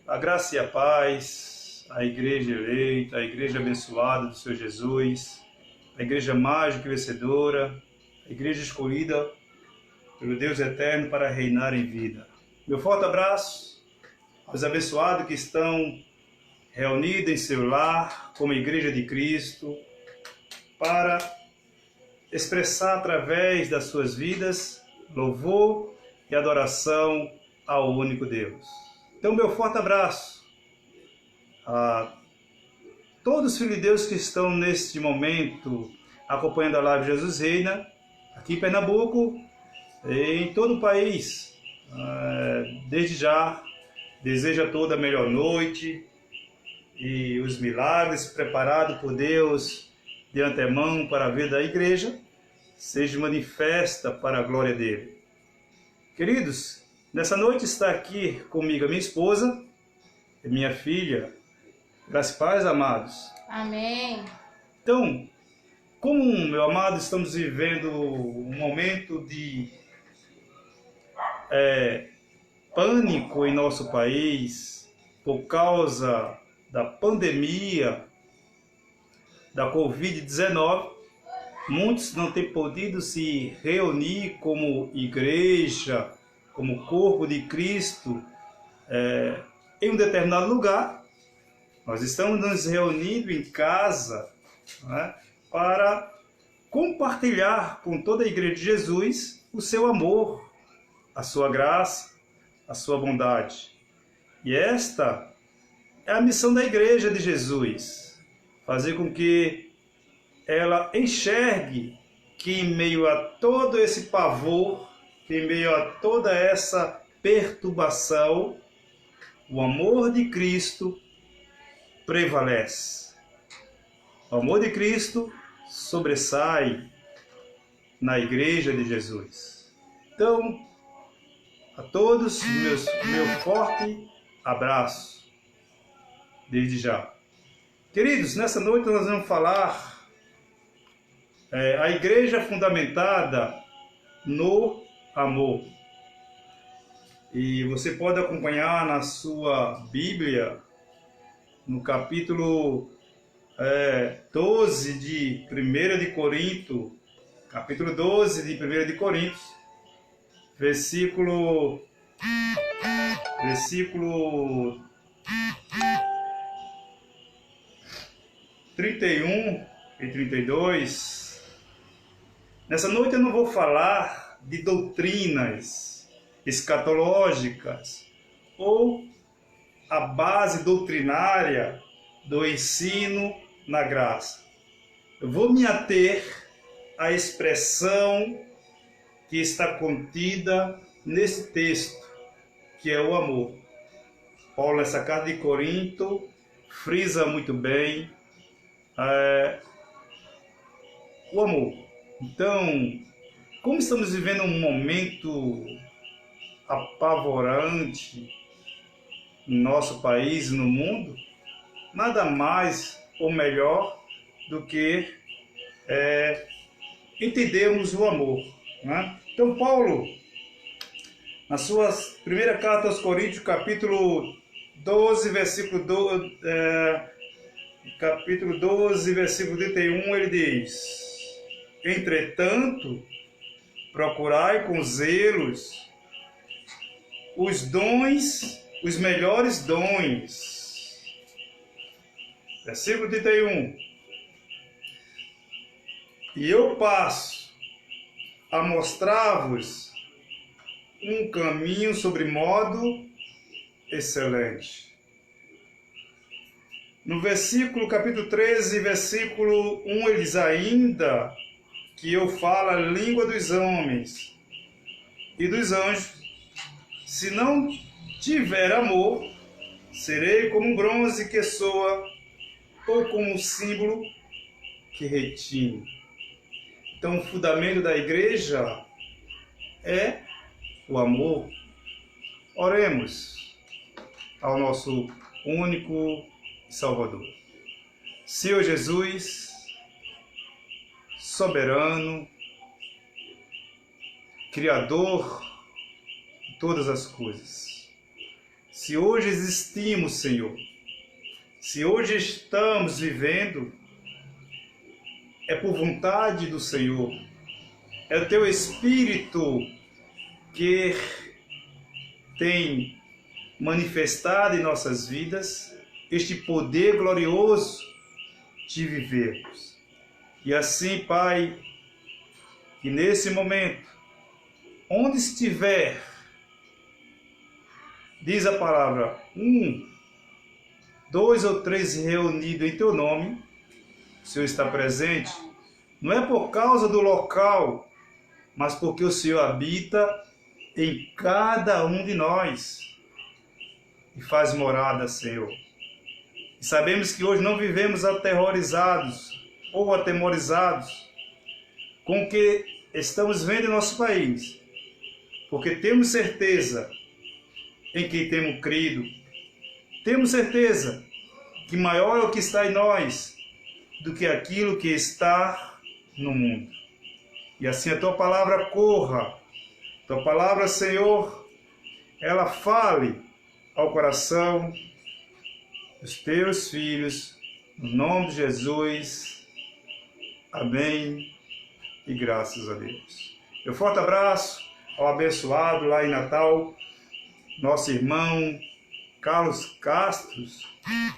A graça e a paz, a igreja eleita, a igreja abençoada do Senhor Jesus, a igreja mágica e vencedora, a igreja escolhida pelo Deus eterno para reinar em vida. Meu forte abraço aos abençoados que estão reunidos em seu lar, como igreja de Cristo, para expressar através das suas vidas louvor e adoração ao único Deus. Então, meu forte abraço a todos os filhos de Deus que estão neste momento acompanhando a live Jesus Reina, aqui em Pernambuco e em todo o país. Desde já, desejo a toda a melhor noite e os milagres preparados por Deus de antemão para a vida da igreja seja manifesta para a glória dele. Queridos, nessa noite está aqui comigo a minha esposa e minha filha. Graças e paz, amados. Amém. Então, como, meu amado, estamos vivendo um momento de pânico em nosso país por causa da pandemia da Covid-19, muitos não têm podido se reunir como igreja, como corpo de Cristo, em um determinado lugar. Nós estamos nos reunindo em casa, né, para compartilhar com toda a igreja de Jesus o seu amor, a sua graça, a sua bondade. E esta é a missão da igreja de Jesus, fazer com que ela enxergue que em meio a todo esse pavor, que em meio a toda essa perturbação, o amor de Cristo prevalece. O amor de Cristo sobressai na igreja de Jesus. Então, a todos, meu forte abraço, desde já. Queridos, nessa noite nós vamos falar a igreja fundamentada no amor. E você pode acompanhar na sua Bíblia, no capítulo 12 de 1 de Corinto, capítulo 12 de 1 de Coríntios, versículo 31 e 32. Nessa noite eu não vou falar de doutrinas escatológicas ou a base doutrinária do ensino na graça. Eu vou me ater à expressão que está contida nesse texto, que é o amor. Paulo, nessa carta de Corinto, frisa muito bem o amor. Então, como estamos vivendo um momento apavorante no nosso país e no mundo, nada mais ou melhor do que entendermos o amor, né? Então, Paulo, na sua primeira carta aos Coríntios, capítulo 12, versículo 31, ele diz: entretanto, procurai com zelos os dons, os melhores dons. Versículo 31. E eu passo a mostrar-vos um caminho sobre modo excelente. No capítulo 13, versículo 1, ele diz ainda que eu falo a língua dos homens e dos anjos. Se não tiver amor, serei como um bronze que soa ou como um símbolo que retine. Então, o fundamento da igreja é o amor. Oremos ao nosso único Salvador. Senhor Jesus, soberano, Criador de todas as coisas. se hoje existimos, Senhor, se hoje estamos vivendo, é por vontade do Senhor. É o Teu Espírito que tem manifestado em nossas vidas este poder glorioso de vivermos. E assim, Pai, que nesse momento, onde estiver, diz a palavra, 1, 2 ou 3 reunidos em Teu nome, o Senhor está presente. Não é por causa do local, mas porque o Senhor habita em cada um de nós e faz morada, Senhor. E sabemos que hoje não vivemos aterrorizados ou atemorizados com o que estamos vendo em nosso país, porque temos certeza em quem temos crido, temos certeza que maior é o que está em nós do que aquilo que está no mundo. E assim a Tua palavra corra, Tua palavra, Senhor, ela fale ao coração dos Teus filhos, no nome de Jesus. Amém e graças a Deus. Meu forte abraço ao abençoado lá em Natal, nosso irmão Carlos Castro,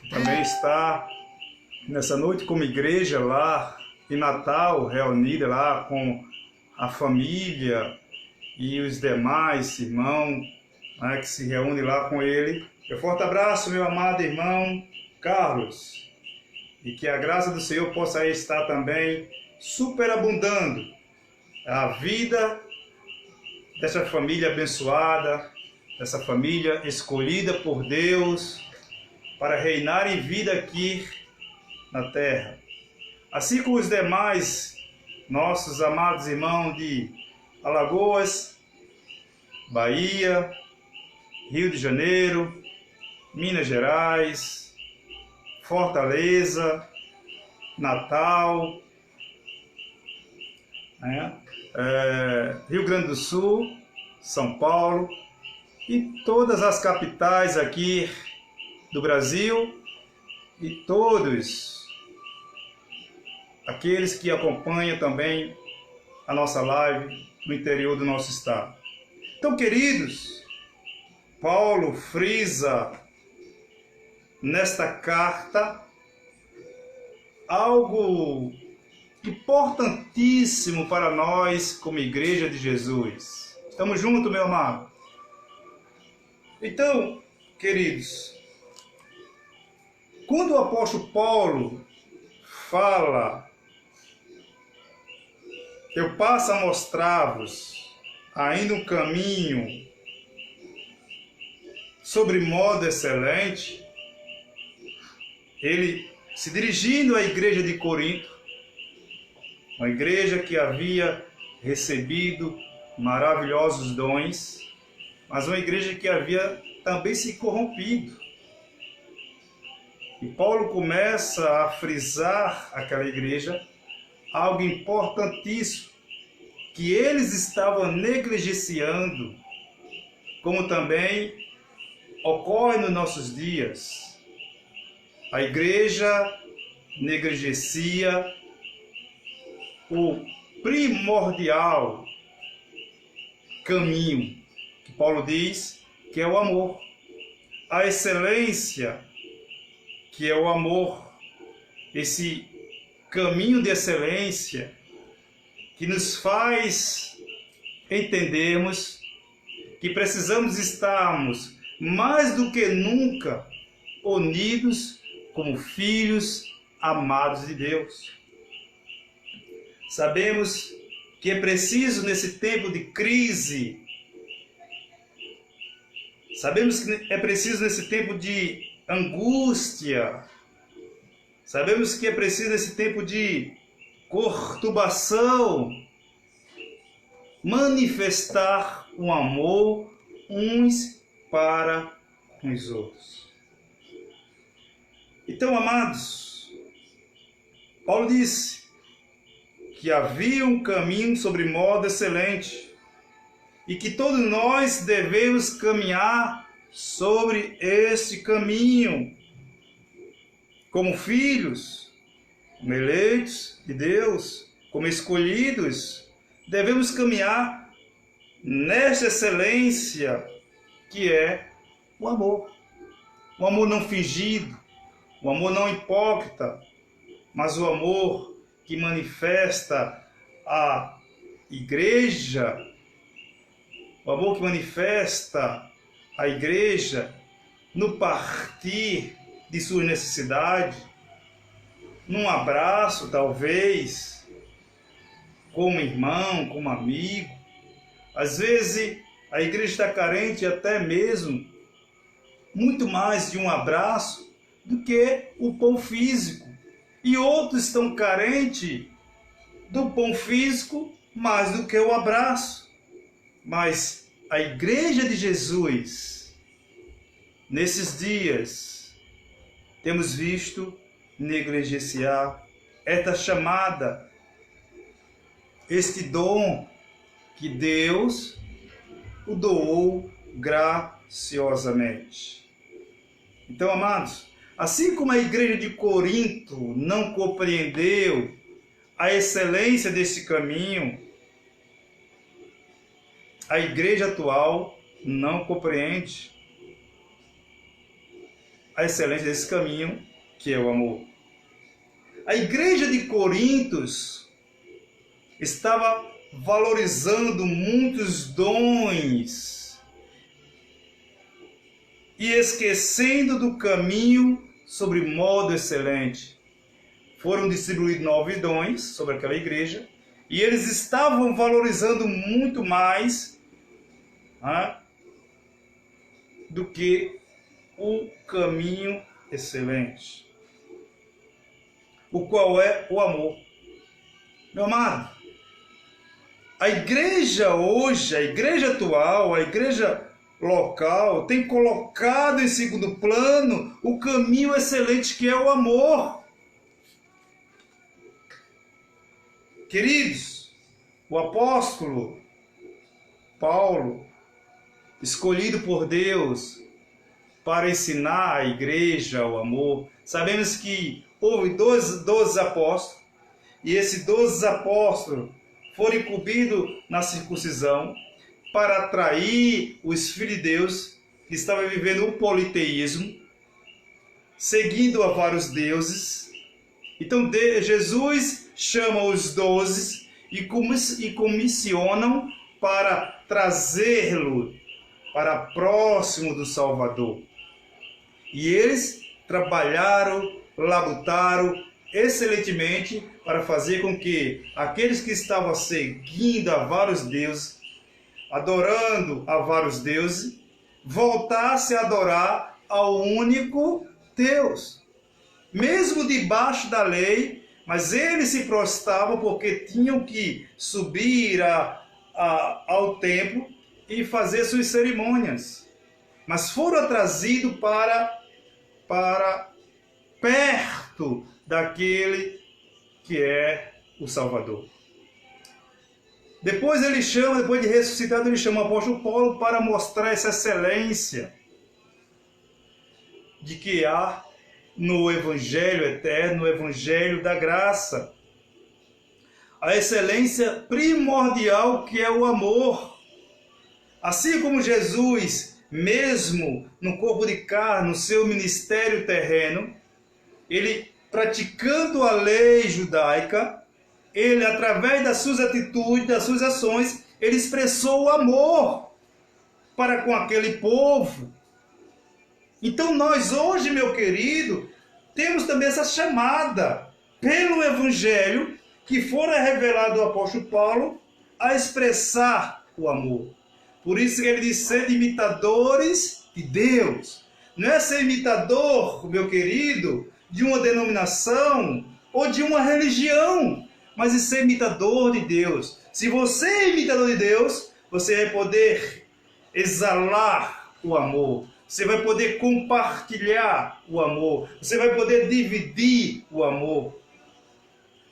que também está nessa noite como igreja lá em Natal, reunida lá com a família e os demais irmãos, né, que se reúnem lá com ele. Meu forte abraço, meu amado irmão Carlos, e que a graça do Senhor possa estar também superabundando a vida dessa família abençoada, dessa família escolhida por Deus para reinar em vida aqui na terra. Assim como os demais nossos amados irmãos de Alagoas, Bahia, Rio de Janeiro, Minas Gerais, Fortaleza, Natal, Rio Grande do Sul, São Paulo e todas as capitais aqui do Brasil e todos aqueles que acompanham também a nossa live no interior do nosso estado. Então, queridos, Paulo frisa nesta carta algo importantíssimo para nós como Igreja de Jesus. Estamos juntos, meu amado? Então, queridos, quando o apóstolo Paulo fala, eu passo a mostrar-vos ainda um caminho sobre modo excelente, ele se dirigindo à igreja de Corinto, uma igreja que havia recebido maravilhosos dons, mas uma igreja que havia também se corrompido. E Paulo começa a frisar aquela igreja algo importantíssimo, que eles estavam negligenciando, como também ocorre nos nossos dias. A igreja negligencia o primordial caminho, que Paulo diz que é o amor. A excelência, que é o amor. Esse caminho de excelência que nos faz entendermos que precisamos estarmos mais do que nunca unidos como filhos amados de Deus. Sabemos que é preciso nesse tempo de crise, sabemos que é preciso nesse tempo de angústia, sabemos que é preciso nesse tempo de conturbação, manifestar o amor uns para com os outros. Então, amados, Paulo disse que havia um caminho sobre modo excelente e que todos nós devemos caminhar sobre este caminho, como filhos, como eleitos de Deus, como escolhidos, devemos caminhar nesta excelência que é o amor. O amor não fingido, o amor não hipócrita, mas o amor que manifesta a igreja, o amor que manifesta a igreja no partir de suas necessidades, num abraço, talvez, como irmão, como amigo. Às vezes, a igreja está carente até mesmo, muito mais de um abraço do que o pão físico. E outros estão carentes do pão físico mais do que o abraço. Mas a igreja de Jesus, nesses dias, temos visto negligenciar esta chamada, este dom que Deus o doou graciosamente. Então, amados, assim como a igreja de Corinto não compreendeu a excelência desse caminho, a igreja atual não compreende a excelência desse caminho, que é o amor. A igreja de Corintos estava valorizando muitos dons e esquecendo do caminho sobre modo excelente. Foram distribuídos 9 dons sobre aquela igreja e eles estavam valorizando muito mais do que o caminho excelente, o qual é o amor. Meu amado, a igreja hoje, a igreja atual, a igreja local, tem colocado em segundo plano o caminho excelente que é o amor. Queridos, o apóstolo Paulo, escolhido por Deus para ensinar a igreja o amor, sabemos que houve 12 apóstolos, e esses 12 apóstolos foram incumbidos na circuncisão para atrair os filhos de Deus que estavam vivendo o politeísmo, seguindo a vários deuses. Então Jesus chama os 12 e comissionam para trazê-lo para próximo do Salvador. E eles trabalharam, labutaram excelentemente para fazer com que aqueles que estavam seguindo a vários deuses, adorando a vários deuses, voltassem a adorar ao único Deus. Mesmo debaixo da lei, mas eles se prostravam porque tinham que subir ao templo e fazer suas cerimônias. Mas foram trazidos para perto daquele que é o Salvador. Depois de ressuscitado, ele chama o apóstolo Paulo para mostrar essa excelência de que há no Evangelho eterno, no Evangelho da graça. A excelência primordial que é o amor. Assim como Jesus, mesmo no corpo de carne, no seu ministério terreno, ele praticando a lei judaica, ele, através das suas atitudes, das suas ações, ele expressou o amor para com aquele povo. Então nós hoje, meu querido, temos também essa chamada pelo Evangelho que fora revelado ao apóstolo Paulo a expressar o amor. Por isso que ele diz ser imitadores de Deus. Não é ser imitador, meu querido, de uma denominação ou de uma religião, mas é ser imitador de Deus. Se você é imitador de Deus, você vai poder exalar o amor. Você vai poder compartilhar o amor. Você vai poder dividir o amor.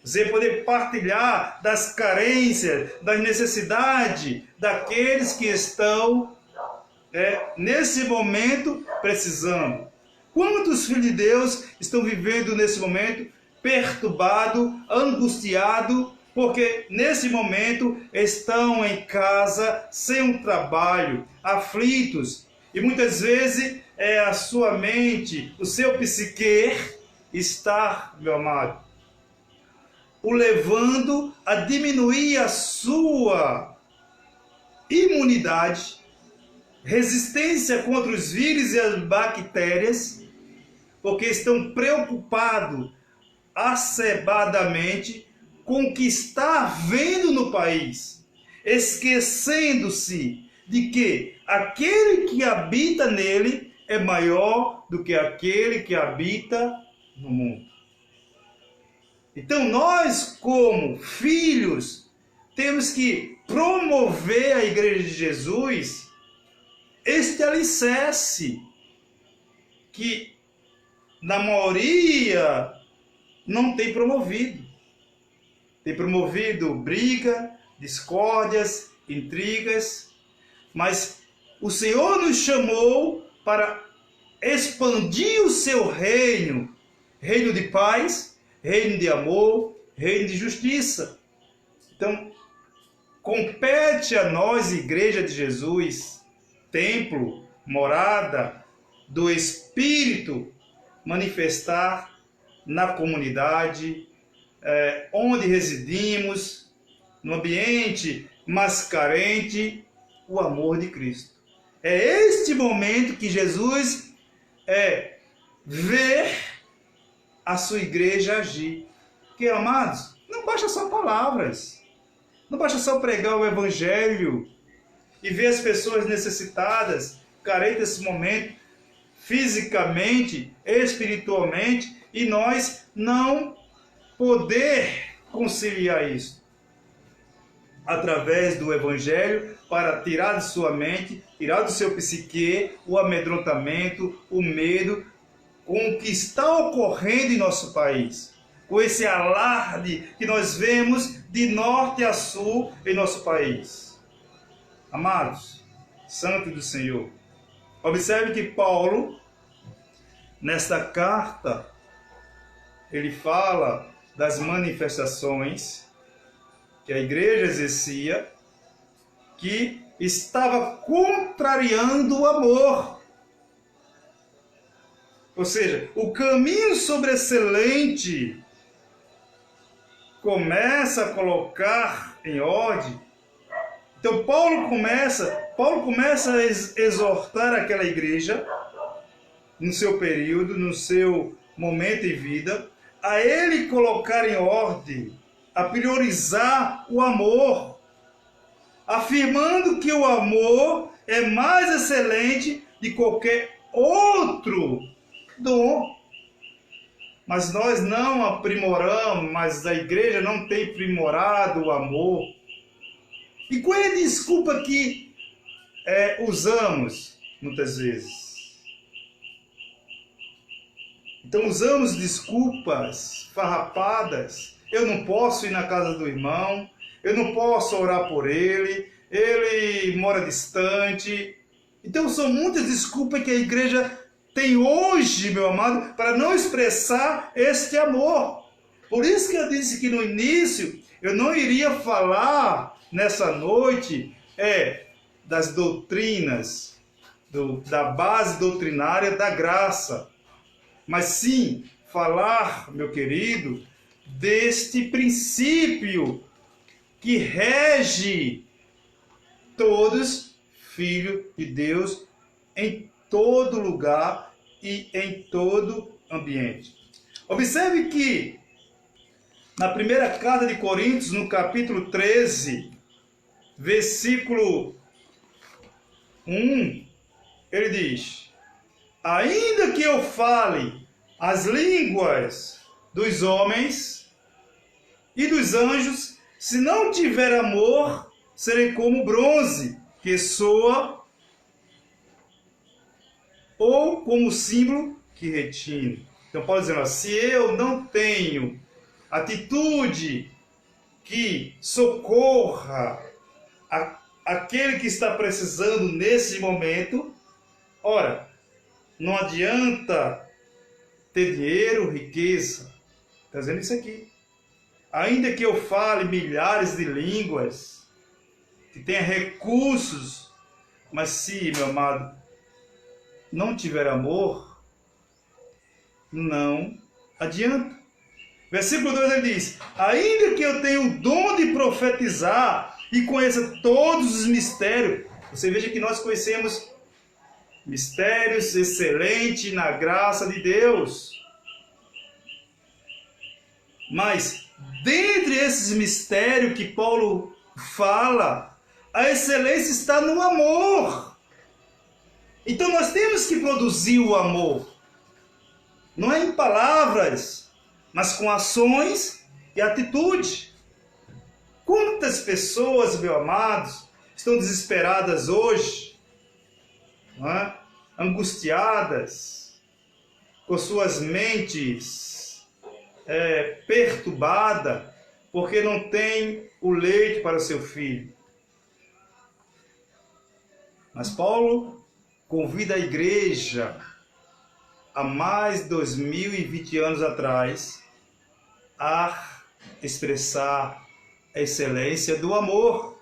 Você vai poder partilhar das carências, das necessidades daqueles que estão nesse momento precisando. Quantos filhos de Deus estão vivendo nesse momento perturbado, angustiado, porque nesse momento estão em casa, sem um trabalho, aflitos, e muitas vezes a sua mente, o seu psique está, meu amado, o levando a diminuir a sua imunidade, resistência contra os vírus e as bactérias, porque estão preocupados acebadamente com o que está havendo no país, esquecendo-se de que aquele que habita nele é maior do que aquele que habita no mundo. Então nós, como filhos, temos que promover a Igreja de Jesus este alicerce que na maioria não tem promovido. Tem promovido briga, discórdias, intrigas, mas o Senhor nos chamou para expandir o seu reino, reino de paz, reino de amor, reino de justiça. Então, compete a nós, Igreja de Jesus, templo, morada do Espírito, manifestar na comunidade, onde residimos, no ambiente mais carente, o amor de Cristo. É este momento que Jesus vê a sua igreja agir. Porque, amados, não basta só palavras, não basta só pregar o Evangelho e ver as pessoas necessitadas, carentes desse momento, fisicamente, espiritualmente, e nós não poder conciliar isso através do Evangelho para tirar de sua mente, tirar do seu psique o amedrontamento, o medo com o que está ocorrendo em nosso país, com esse alarde que nós vemos de norte a sul em nosso país. Amados, santos do Senhor, observe que Paulo, nesta carta, ele fala das manifestações que a igreja exercia, que estava contrariando o amor. Ou seja, o caminho sobreexcelente começa a colocar em ordem. Então Paulo começa a exortar aquela igreja, no seu período, no seu momento em vida, a ele colocar em ordem, a priorizar o amor, afirmando que o amor é mais excelente de qualquer outro dom. Mas nós não aprimoramos, mas a igreja não tem aprimorado o amor. E qual é a desculpa que usamos muitas vezes? Então usamos desculpas farrapadas. Eu não posso ir na casa do irmão, eu não posso orar por ele mora distante. Então são muitas desculpas que a igreja tem hoje, meu amado, para não expressar este amor. Por isso que eu disse que no início eu não iria falar nessa noite das doutrinas, da base doutrinária da graça. Mas sim, falar, meu querido, deste princípio que rege todos filhos de Deus em todo lugar e em todo ambiente. Observe que na primeira carta de Coríntios, no capítulo 13, versículo 1, ele diz: ainda que eu fale as línguas dos homens e dos anjos, se não tiver amor, serei como bronze que soa, ou como símbolo que retine. Então Paulo dizendo, se eu não tenho atitude que socorra aquele que está precisando nesse momento. Ora, não adianta ter dinheiro, riqueza. Está dizendo isso aqui. Ainda que eu fale milhares de línguas, que tenha recursos, mas se, meu amado, não tiver amor, não adianta. Versículo 2 ele diz: ainda que eu tenha o dom de profetizar e conheça todos os mistérios. Você veja que nós conhecemos mistérios excelentes na graça de Deus. Mas, dentre esses mistérios que Paulo fala, a excelência está no amor. Então nós temos que produzir o amor. Não é em palavras, mas com ações e atitude. Quantas pessoas, meus amados, estão desesperadas hoje, não é? Angustiadas, com suas mentes perturbadas, porque não tem o leite para o seu filho. Mas Paulo convida a igreja, há mais de 2020 anos atrás, a expressar a excelência do amor.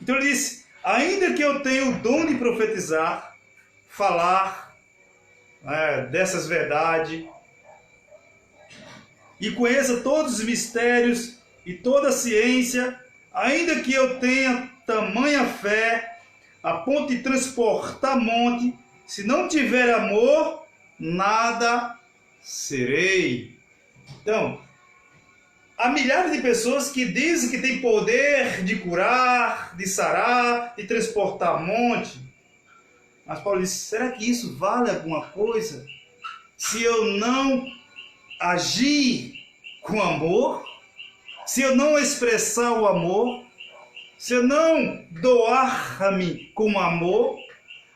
Então ele disse: ainda que eu tenha o dom de profetizar, falar dessas verdades, e conheça todos os mistérios e toda a ciência, ainda que eu tenha tamanha fé, a ponto de transportar monte, se não tiver amor, nada serei. Então, há milhares de pessoas que dizem que têm poder de curar, de sarar, de transportar monte. Mas Paulo disse: será que isso vale alguma coisa? Se eu não agir com amor, se eu não expressar o amor, se eu não doar-me com amor,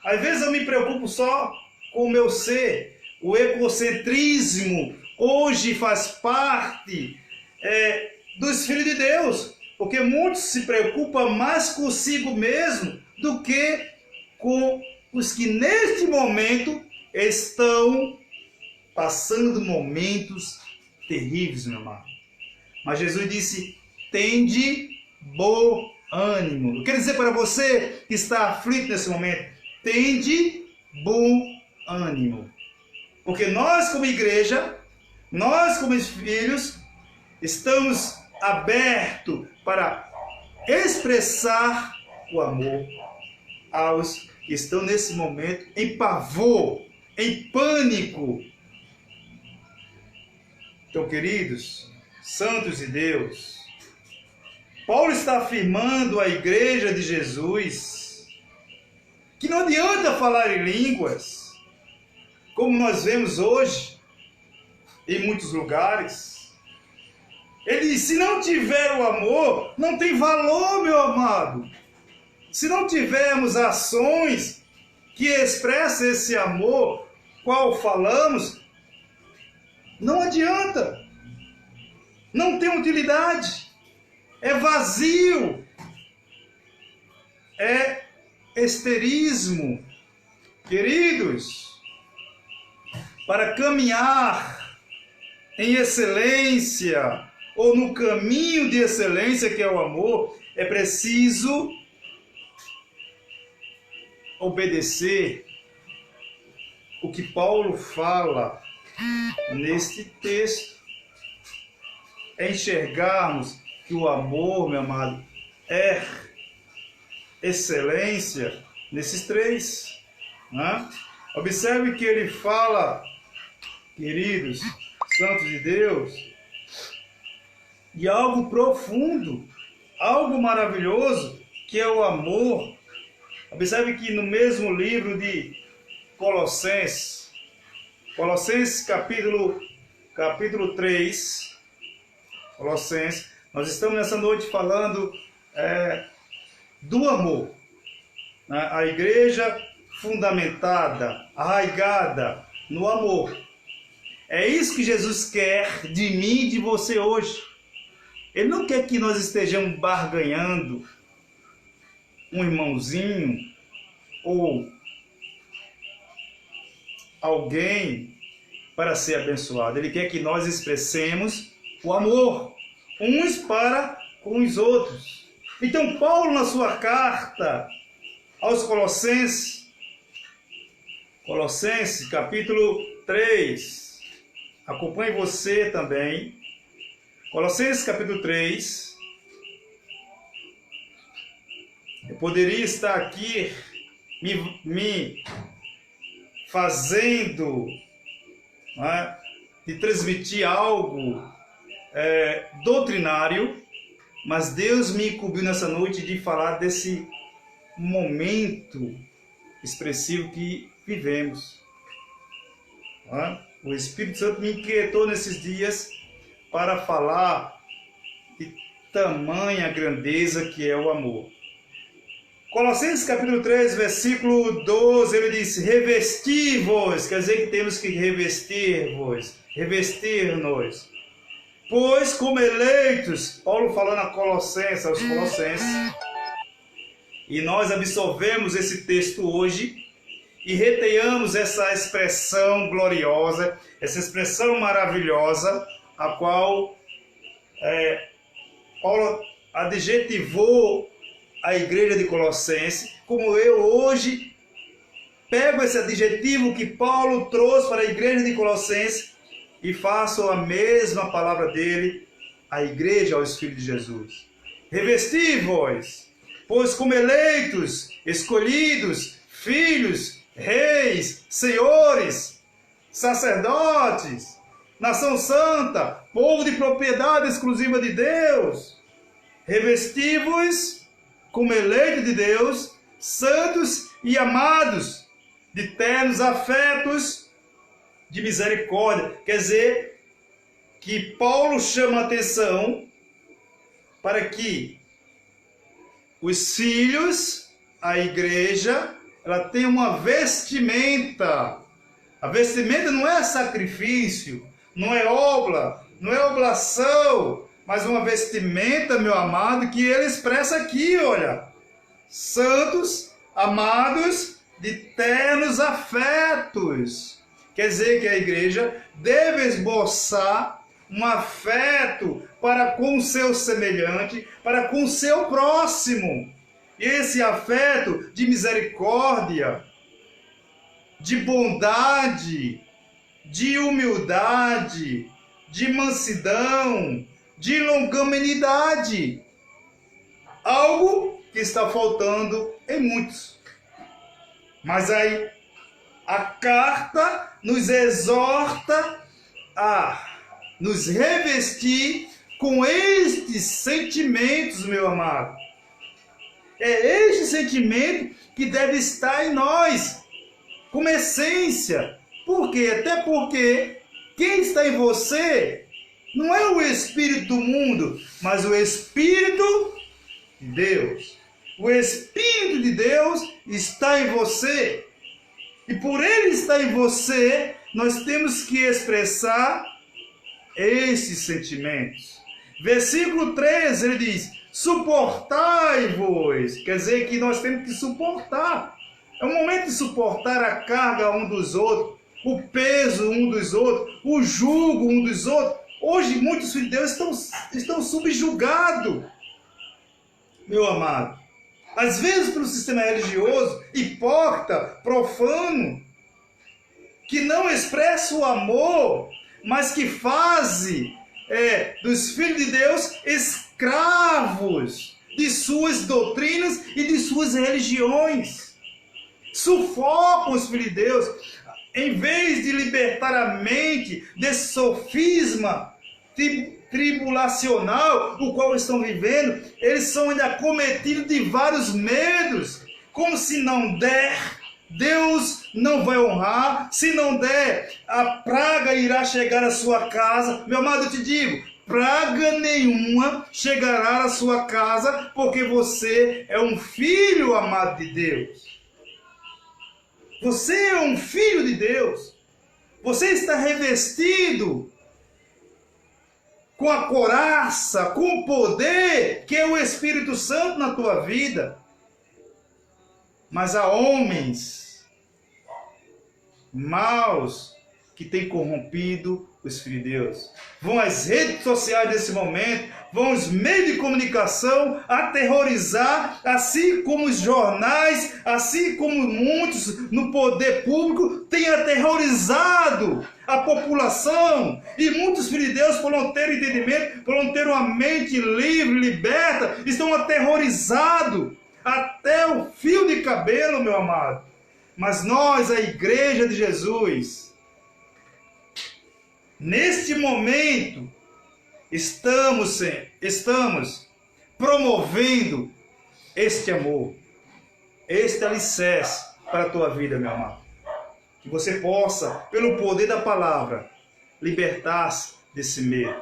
às vezes eu me preocupo só com o meu ser. O egocentrismo hoje faz parte dos filhos de Deus, porque muitos se preocupam mais consigo mesmo do que com os que neste momento estão passando momentos terríveis, meu amado. Mas Jesus disse: tende bom ânimo. Eu quero dizer para você que está aflito nesse momento, tende bom ânimo. Porque nós como igreja, nós como filhos, estamos abertos para expressar o amor aos que estão nesse momento em pavor, em pânico. Então, queridos, santos de Deus, Paulo está afirmando à igreja de Jesus que não adianta falar em línguas, como nós vemos hoje em muitos lugares. Ele diz: se não tiver o amor, não tem valor, meu amado. Se não tivermos ações que expressem esse amor, qual falamos, não adianta. Não tem utilidade. É vazio. É esterismo. Queridos, para caminhar em excelência, ou no caminho de excelência que é o amor, é preciso obedecer o que Paulo fala neste texto. É enxergarmos que o amor, meu amado, é excelência nesses três. Né? Observe que ele fala, queridos, santos de Deus, de algo profundo, algo maravilhoso, que é o amor. Observe que no mesmo livro de Colossenses, capítulo 3, Colossenses, nós estamos nessa noite falando do amor. Né? A igreja fundamentada, arraigada no amor. É isso que Jesus quer de mim e de você hoje. Ele não quer que nós estejamos barganhando. um irmãozinho ou alguém para ser abençoado. Ele quer que nós expressemos o amor uns para com os outros. Então, Paulo, na sua carta aos Colossenses, capítulo 3, acompanhe você também, Colossenses capítulo 3, eu poderia estar aqui me fazendo, né, de transmitir algo doutrinário, mas Deus me incumbiu nessa noite de falar desse momento expressivo que vivemos. Né? O Espírito Santo me inquietou nesses dias para falar de tamanha grandeza que é o amor. Colossenses capítulo 3, versículo 12, ele diz, revesti-vos, quer dizer que temos que revestir-vos, revestir-nos. Pois como eleitos, Paulo falando aos Colossenses, e nós absorvemos esse texto hoje e retenhamos essa expressão gloriosa, essa expressão maravilhosa, a qual Paulo adjetivou a igreja de Colossenses, como eu hoje pego esse adjetivo que Paulo trouxe para a igreja de Colossenses e faço a mesma palavra dele à igreja, aos filhos de Jesus. Revesti-vos, pois como eleitos, escolhidos, filhos, reis, senhores, sacerdotes, nação santa, povo de propriedade exclusiva de Deus, revesti-vos como eleitos de Deus, santos e amados, de ternos afetos de misericórdia. Quer dizer, que Paulo chama a atenção para que os filhos, a igreja, ela tem uma vestimenta. A vestimenta não é sacrifício, não é obla, não é oblação, mas uma vestimenta, meu amado, que ele expressa aqui, olha. Santos, amados, de ternos afetos. Quer dizer que a igreja deve esboçar um afeto para com o seu semelhante, para com o seu próximo. E esse afeto de misericórdia, de bondade, de humildade, de mansidão, de longanimidade. Algo que está faltando em muitos. Mas aí a carta nos exorta a nos revestir com estes sentimentos, meu amado. É este sentimento que deve estar em nós, como essência. Por quê? Até porque quem está em você não é o espírito do mundo, mas o Espírito de Deus. O Espírito de Deus está em você. E por ele estar em você, nós temos que expressar esses sentimentos. Versículo 13, ele diz, suportai-vos. Quer dizer que nós temos que suportar. É um momento de suportar a carga um dos outros, o peso um dos outros, o jugo um dos outros. Hoje, muitos filhos de Deus estão subjugados, meu amado. Às vezes, pelo sistema religioso, hipócrita, profano, que não expressa o amor, mas que faz dos filhos de Deus escravos de suas doutrinas e de suas religiões. Sufocam os filhos de Deus. Em vez de libertar a mente desse sofisma tribulacional, o qual estão vivendo, eles são ainda acometidos de vários medos, como se não der, Deus não vai honrar, se não der, a praga irá chegar à sua casa. Meu amado, eu te digo, praga nenhuma chegará à sua casa, porque você é um filho amado de Deus. Você é um filho de Deus. Você está revestido com a couraça, com o poder que é o Espírito Santo na tua vida. Mas há homens maus que têm corrompido os filhos de Deus. Vão as redes sociais nesse momento, vão os meios de comunicação aterrorizar, assim como os jornais, assim como muitos no poder público têm aterrorizado a população. E muitos filhos de Deus, por não ter entendimento, por não ter uma mente livre, liberta, estão aterrorizados até o fio de cabelo, meu amado. Mas nós, a Igreja de Jesus, neste momento, estamos promovendo este amor, este alicerce para a tua vida, meu amado. Que você possa, pelo poder da palavra, libertar-se desse medo.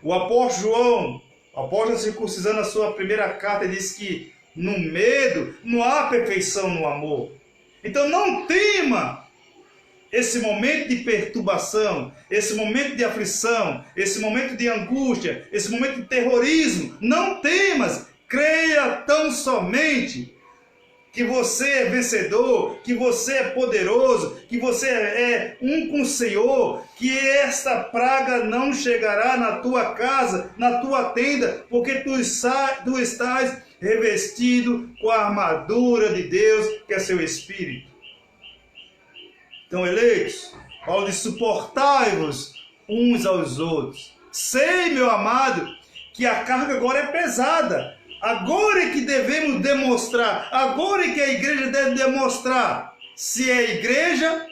O apóstolo João, após a circuncisão na sua primeira carta, diz que no medo não há perfeição no amor. Então não tema esse momento de perturbação, esse momento de aflição, esse momento de angústia, esse momento de terrorismo. Não temas, creia tão somente que você é vencedor, que você é poderoso, que você é um com o Senhor, que esta praga não chegará na tua casa, na tua tenda, porque tu estás revestido com a armadura de Deus, que é seu Espírito. Então, eleitos, Paulo diz: suportai-vos uns aos outros. Sei, meu amado, que a carga agora é pesada. Agora é que devemos demonstrar, agora é que a igreja deve demonstrar se é igreja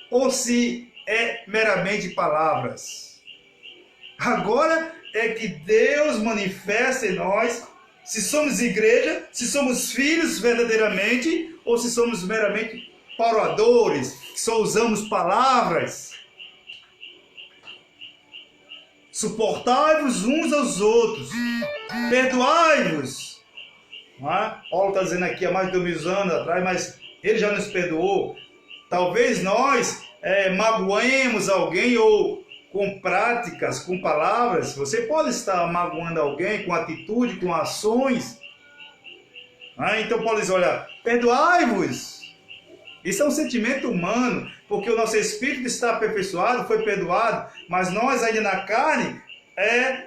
ou se é meramente palavras. Agora é que Deus manifesta em nós se somos igreja, se somos filhos verdadeiramente ou se somos meramente paroladores, que só usamos palavras. Suportai-vos uns aos outros, perdoai-vos. Paulo está dizendo aqui há mais de 2000 anos atrás, mas ele já nos perdoou. Talvez nós magoemos alguém ou com práticas, com palavras. Você pode estar magoando alguém com atitude, com ações. Então Paulo diz: olha, perdoai-vos. Isso é um sentimento humano, porque o nosso espírito está aperfeiçoado, foi perdoado, mas nós ainda na carne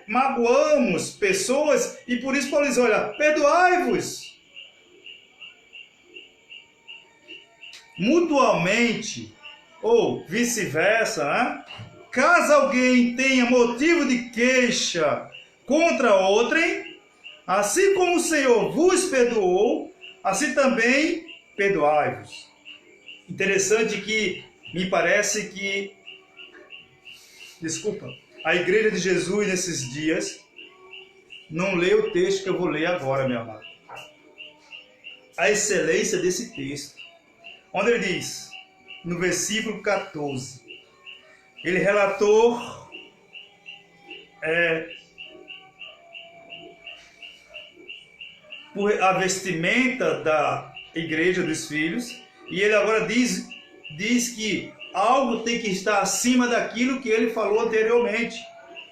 magoamos pessoas, e por isso Paulo diz: olha, perdoai-vos mutuamente, ou vice-versa, Caso alguém tenha motivo de queixa contra outrem, assim como o Senhor vos perdoou, assim também perdoai-vos. Interessante que me parece que, a Igreja de Jesus nesses dias não lê o texto que eu vou ler agora, meu amado. A excelência desse texto, onde ele diz, no versículo 14, ele relatou a vestimenta da igreja dos filhos, e ele agora diz que algo tem que estar acima daquilo que ele falou anteriormente.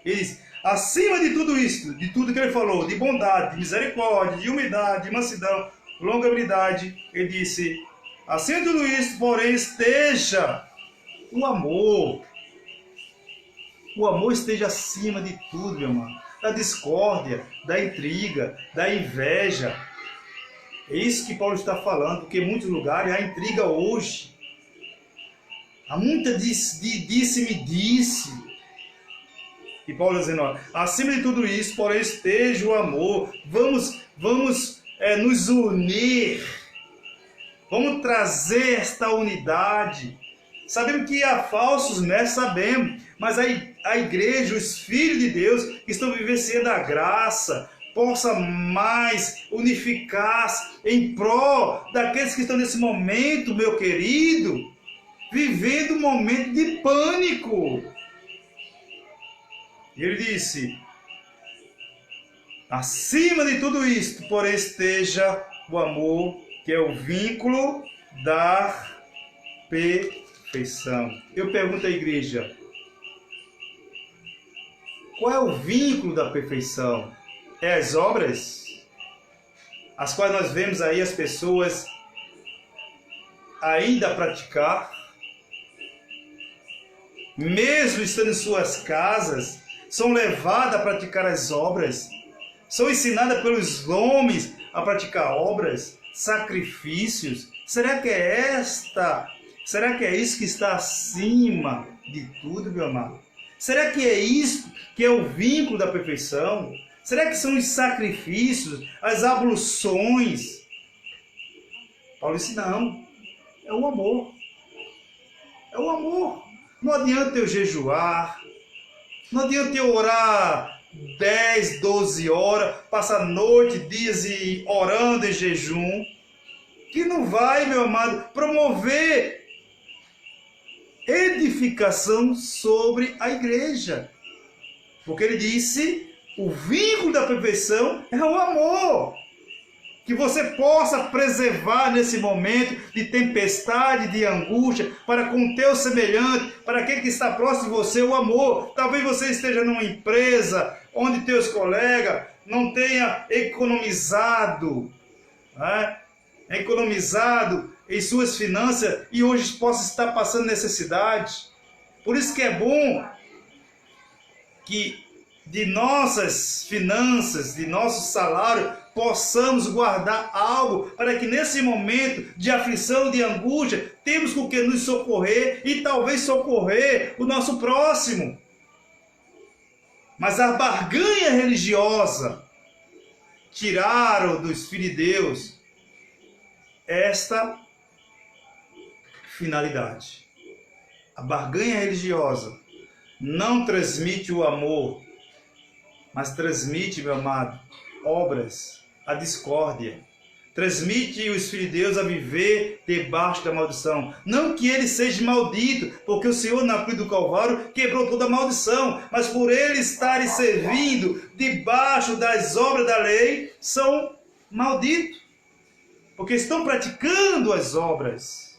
Ele diz, acima de tudo isso, de tudo que ele falou, de bondade, de misericórdia, de humildade, de mansidão, longanimidade, ele disse, acima de tudo isso, porém, esteja o amor. O amor esteja acima de tudo, meu irmão. Da discórdia, da intriga, da inveja. É isso que Paulo está falando, porque em muitos lugares há intriga hoje. Há muita disse-me-disse. E Paulo dizendo, ó, acima de tudo isso, porém, esteja o amor. Vamos nos unir. Vamos trazer esta unidade. Sabemos que há falsos mestres, sabemos. Mas a igreja, os filhos de Deus, que estão vivenciando a graça, possa mais unificar-se em prol daqueles que estão nesse momento, meu querido, vivendo um momento de pânico. E ele disse, acima de tudo isto, porém, esteja o amor, que é o vínculo da perfeição. Eu pergunto à igreja, qual é o vínculo da perfeição? É as obras? As quais nós vemos aí as pessoas ainda a praticar, mesmo estando em suas casas, são levadas a praticar as obras, são ensinadas pelos homens a praticar obras, sacrifícios. Será que é isso que está acima de tudo, meu amado? Será que é isso que é o vínculo da perfeição? Será que são os sacrifícios, as abluções? Paulo disse, não, é o amor. É o amor. Não adianta eu jejuar, não adianta eu orar 10, 12 horas, passar noite, dias e orando em jejum, que não vai, meu amado, promover edificação sobre a igreja. Porque ele disse, o vínculo da perfeição é o amor. Que você possa preservar nesse momento de tempestade, de angústia, para com o teu semelhante, para aquele que está próximo de você, o amor. Talvez você esteja numa empresa onde teus colegas não tenham economizado, em suas finanças e hoje possa estar passando necessidade. Por isso que é bom que de nossas finanças, de nosso salário, possamos guardar algo para que nesse momento de aflição, de angústia, temos com que nos socorrer e talvez socorrer o nosso próximo. Mas a barganha religiosa tiraram dos filhos de Deus esta finalidade. A barganha religiosa não transmite o amor, mas transmite, meu amado, obras, a discórdia. Transmite os filhos de Deus a viver debaixo da maldição. Não que ele seja maldito, porque o Senhor na cruz do Calvário quebrou toda a maldição, mas por ele estarem servindo debaixo das obras da lei, são malditos, porque estão praticando as obras.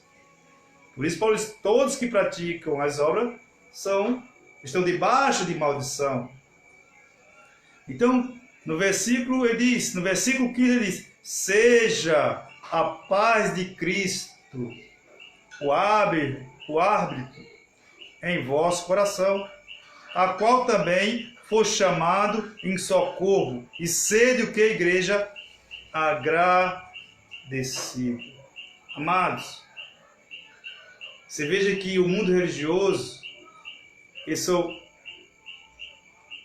Por isso, Paulo diz, todos que praticam as obras estão debaixo de maldição. Então, no versículo 15 ele diz, seja a paz de Cristo, o árbitro em vosso coração, a qual também foi chamado em socorro, e sede o que a igreja agradecido. Amados, você veja que o mundo religioso,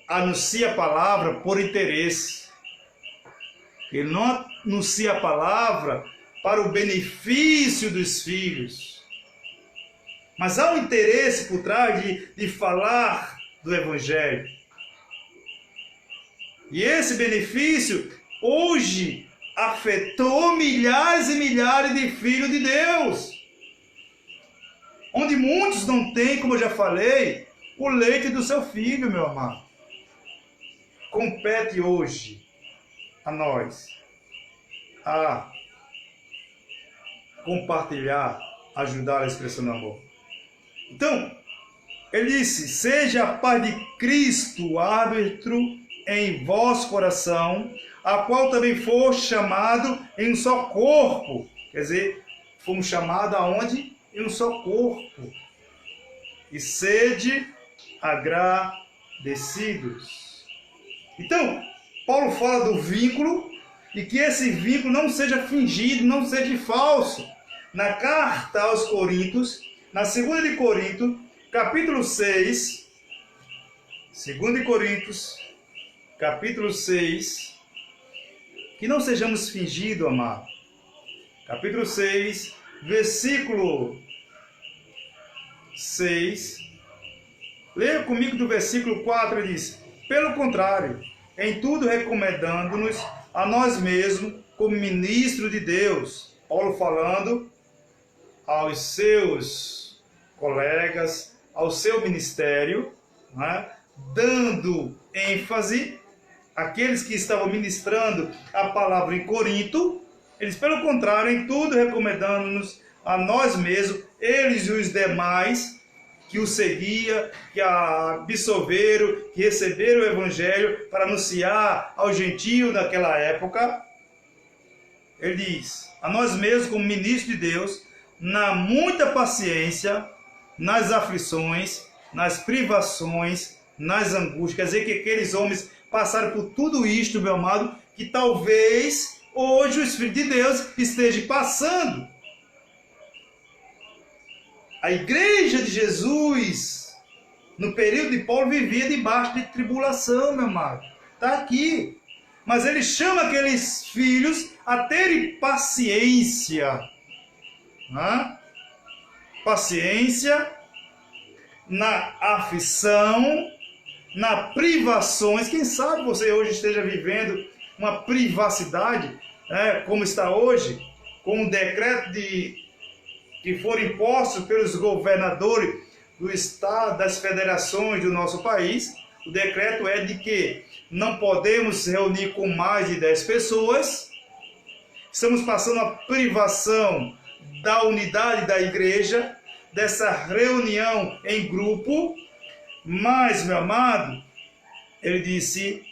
anuncia a palavra por interesse. Ele não anuncia a palavra para o benefício dos filhos. Mas há um interesse por trás de falar do Evangelho. E esse benefício hoje afetou milhares e milhares de filhos de Deus. Onde muitos não têm, como eu já falei, o leite do seu filho, meu amado. Compete hoje a nós a compartilhar, ajudar a expressão do amor. Então, ele disse, seja a paz de Cristo, árbitro em vosso coração, a qual também foi chamado em um só corpo. Quer dizer, fomos chamados aonde? Em um só corpo. E sede agradecidos. Então, Paulo fala do vínculo e que esse vínculo não seja fingido, não seja falso. Na carta aos Coríntios, na 2 de Coríntios, capítulo 6, 2 de Coríntios, capítulo 6, que não sejamos fingidos, amado. Capítulo 6, versículo 6. Leia comigo do versículo 4, ele diz, pelo contrário, em tudo recomendando-nos a nós mesmos como ministro de Deus. Paulo falando aos seus colegas, ao seu ministério, dando ênfase àqueles que estavam ministrando a palavra em Corinto. Eles, pelo contrário, em tudo recomendando-nos a nós mesmos, eles e os demais que o seguia, que absorveram, que receberam o Evangelho para anunciar aos gentios daquela época. Ele diz, a nós mesmos como ministros de Deus, na muita paciência, nas aflições, nas privações, nas angústias. Quer dizer que aqueles homens passaram por tudo isto, meu amado, que talvez hoje o Espírito de Deus esteja passando. A igreja de Jesus, no período de Paulo, vivia debaixo de tribulação, meu amado. Está aqui. Mas ele chama aqueles filhos a terem paciência. Né? Paciência na aflição, na privações. Quem sabe você hoje esteja vivendo uma privacidade, como está hoje, com o decreto que foram impostos pelos governadores do Estado, das federações do nosso país. O decreto é de que não podemos se reunir com mais de 10 pessoas. Estamos passando a privação da unidade da igreja, dessa reunião em grupo. Mas, meu amado, ele disse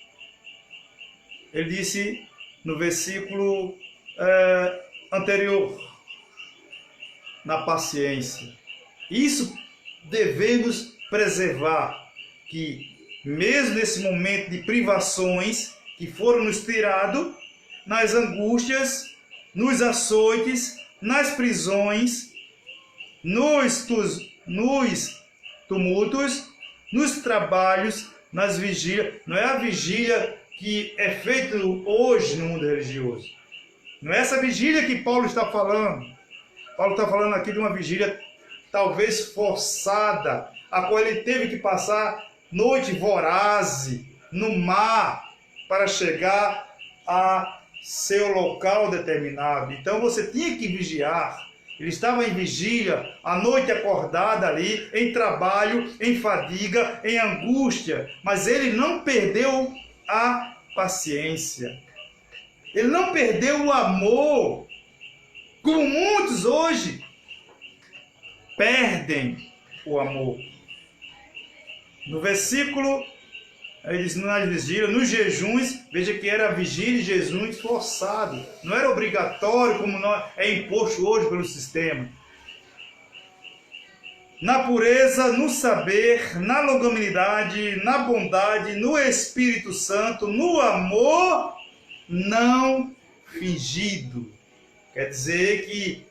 no versículo anterior, na paciência. Isso devemos preservar, que mesmo nesse momento de privações que foram nos tirados, nas angústias, nos açoites, nas prisões, nos tumultos, nos trabalhos, nas vigílias. Não é a vigília que é feita hoje no mundo religioso. Não é essa vigília que Paulo está falando. Paulo está falando aqui de uma vigília talvez forçada, a qual ele teve que passar noite voraze no mar para chegar a seu local determinado. Então você tinha que vigiar. Ele estava em vigília, a noite acordada ali, em trabalho, em fadiga, em angústia. Mas ele não perdeu a paciência. Ele não perdeu o amor. Como muitos hoje perdem o amor. No versículo, ele diz, nas vigílias, nos jejuns, veja que era vigília e jejum forçado. Não era obrigatório, como é imposto hoje pelo sistema. Na pureza, no saber, na longanimidade, na bondade, no Espírito Santo, no amor não fingido. Quer dizer que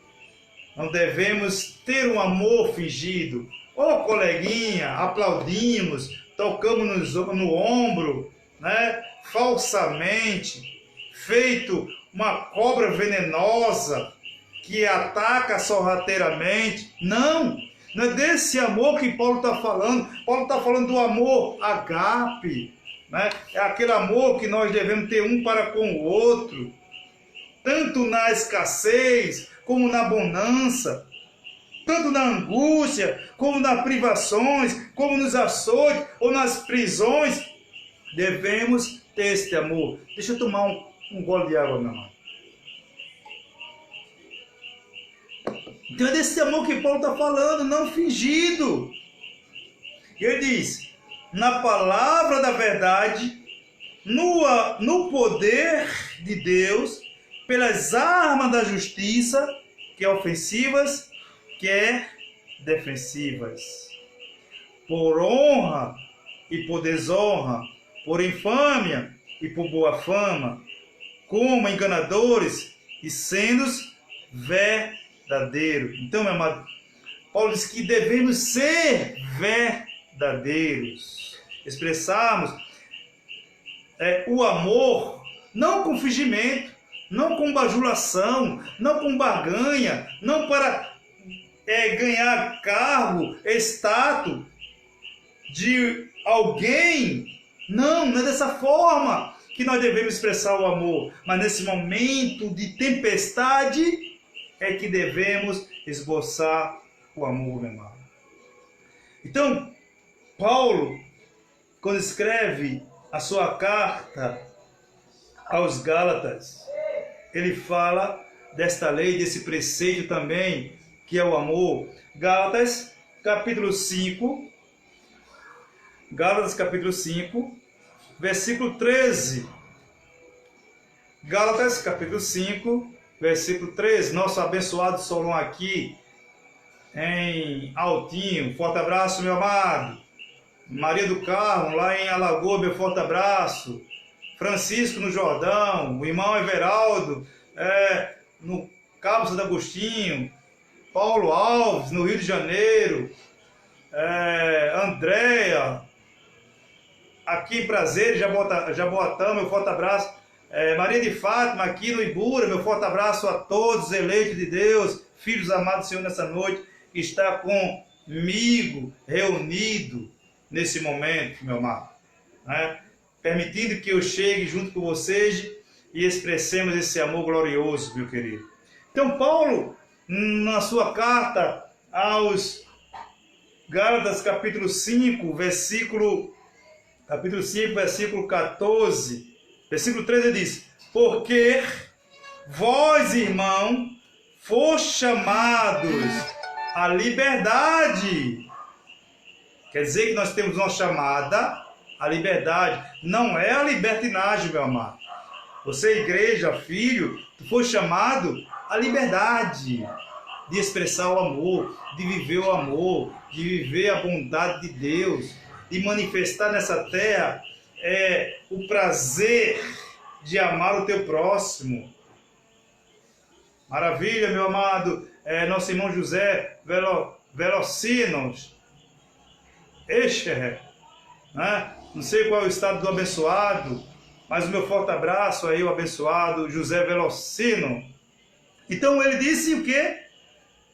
não devemos ter um amor fingido. Ô coleguinha, aplaudimos, tocamos no ombro, né? Falsamente, feito uma cobra venenosa que ataca sorrateiramente. Não é desse amor que Paulo está falando. Paulo está falando do amor agape, né? É aquele amor que nós devemos ter um para com o outro, tanto na escassez como na bonança, tanto na angústia, como nas privações, como nos açoites ou nas prisões. Devemos ter este amor. Deixa eu tomar um gole de água, meu amado. Então é desse amor que Paulo está falando, não fingido. Ele diz, na palavra da verdade, no poder de Deus, pelas armas da justiça, quer ofensivas, quer defensivas, por honra e por desonra, por infâmia e por boa fama, como enganadores e sendo verdadeiros. Então, meu amado, Paulo diz que devemos ser verdadeiros, expressarmos o amor, não com fingimento, não com bajulação, não com barganha, não para ganhar cargo, status de alguém. Não é dessa forma que nós devemos expressar o amor. Mas nesse momento de tempestade é que devemos esboçar o amor, meu irmão. Então, Paulo, quando escreve a sua carta aos Gálatas, ele fala desta lei, desse preceito também, que é o amor. Gálatas, capítulo 5, versículo 13. Gálatas, capítulo 5, versículo 13. Nosso abençoado Solon aqui, em Altinho, forte abraço, meu amado. Maria do Carmo, lá em Alagoas, meu forte abraço. Francisco, no Jordão. O irmão Everaldo, no Cabo Santo Agostinho. Paulo Alves, no Rio de Janeiro. Andréia, aqui em Prazeres, Jaboatão, meu forte abraço. Maria de Fátima, aqui no Ibura, meu forte abraço a todos, eleitos de Deus, filhos amados do Senhor nessa noite, que está comigo, reunido nesse momento, meu amado, né? Permitindo que eu chegue junto com vocês e expressemos esse amor glorioso, meu querido. Então, Paulo, na sua carta aos Gálatas, capítulo 5, versículo 14, versículo 13, ele diz: porque vós, irmão, fostes chamados à liberdade. Quer dizer que nós temos uma chamada à liberdade. Não é a libertinagem, meu amado. Você, igreja, filho, tu foi chamado à liberdade de expressar o amor, de viver o amor, de viver a bondade de Deus, de manifestar nessa terra o prazer de amar o teu próximo. Maravilha, meu amado, nosso irmão José Velocinos, né? Não sei qual é o estado do abençoado, mas o meu forte abraço aí, o abençoado José Velocino. Então ele disse o quê?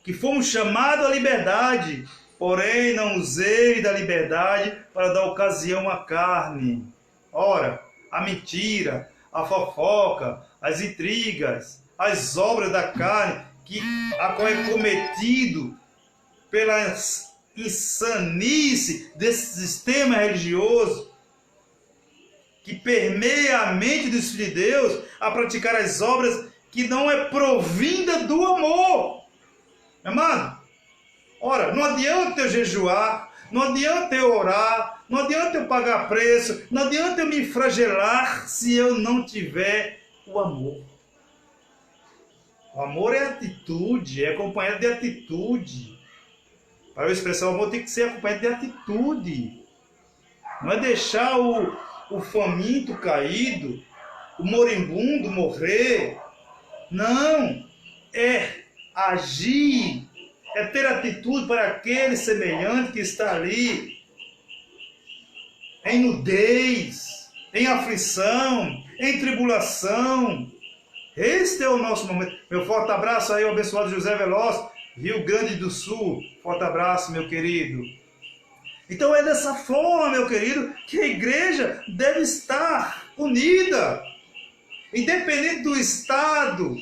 Que fomos chamados à liberdade, porém não usei da liberdade para dar ocasião à carne. Ora, a mentira, a fofoca, as intrigas, as obras da carne, a qual é cometido pela insanice desse sistema religioso que permeia a mente dos filhos de Deus a praticar as obras que não é provinda do amor. Amado, ora, não adianta eu jejuar, não adianta eu orar, não adianta eu pagar preço, não adianta eu me flagelar se eu não tiver o amor. O amor é atitude, é acompanhado de atitude. Para eu expressar o amor tem que ser acompanhado de atitude. Não é deixar o faminto caído, o moribundo morrer. Não, é agir, é ter atitude para aquele semelhante que está ali em nudez, em aflição, em tribulação. Este é o nosso momento. Meu forte abraço aí ao abençoado José Veloz, Rio Grande do Sul. Forte abraço, meu querido. Então é dessa forma, meu querido, que a igreja deve estar unida. Independente do estado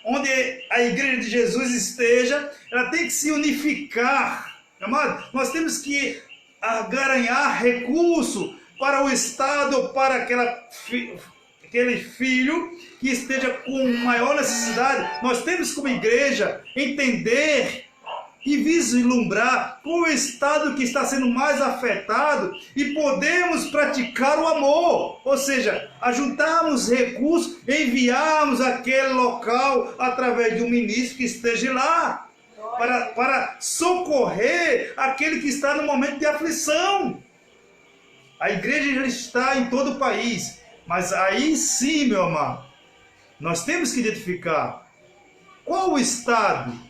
onde a igreja de Jesus esteja, ela tem que se unificar. Amado, nós temos que agaranhar recurso para o estado ou para aquele filho que esteja com maior necessidade. Nós temos como igreja entender e vislumbrar qual é o estado que está sendo mais afetado e podemos praticar o amor, ou seja, ajuntarmos recursos, enviarmos aquele local através de um ministro que esteja lá para socorrer aquele que está no momento de aflição. A igreja já está em todo o país, mas aí sim, meu amado, nós temos que identificar qual o estado.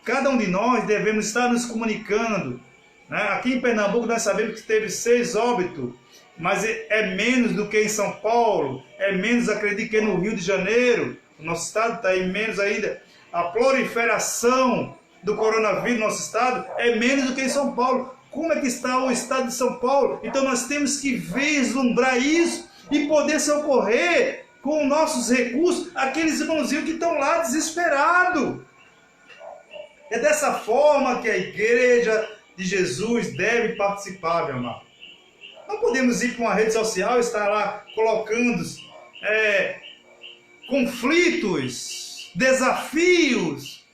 Cada um de nós devemos estar nos comunicando. Né? Aqui em Pernambuco nós sabemos que teve 6 óbitos, mas é menos do que em São Paulo, é menos, acredito, que no Rio de Janeiro. O nosso estado está aí menos ainda. A proliferação do coronavírus no nosso estado é menos do que em São Paulo. Como é que está o estado de São Paulo? Então nós temos que vislumbrar isso e poder socorrer com nossos recursos aqueles irmãozinhos que estão lá desesperados. É dessa forma que a igreja de Jesus deve participar, meu amado. Não podemos ir para uma rede social e estar lá colocando conflitos, desafios.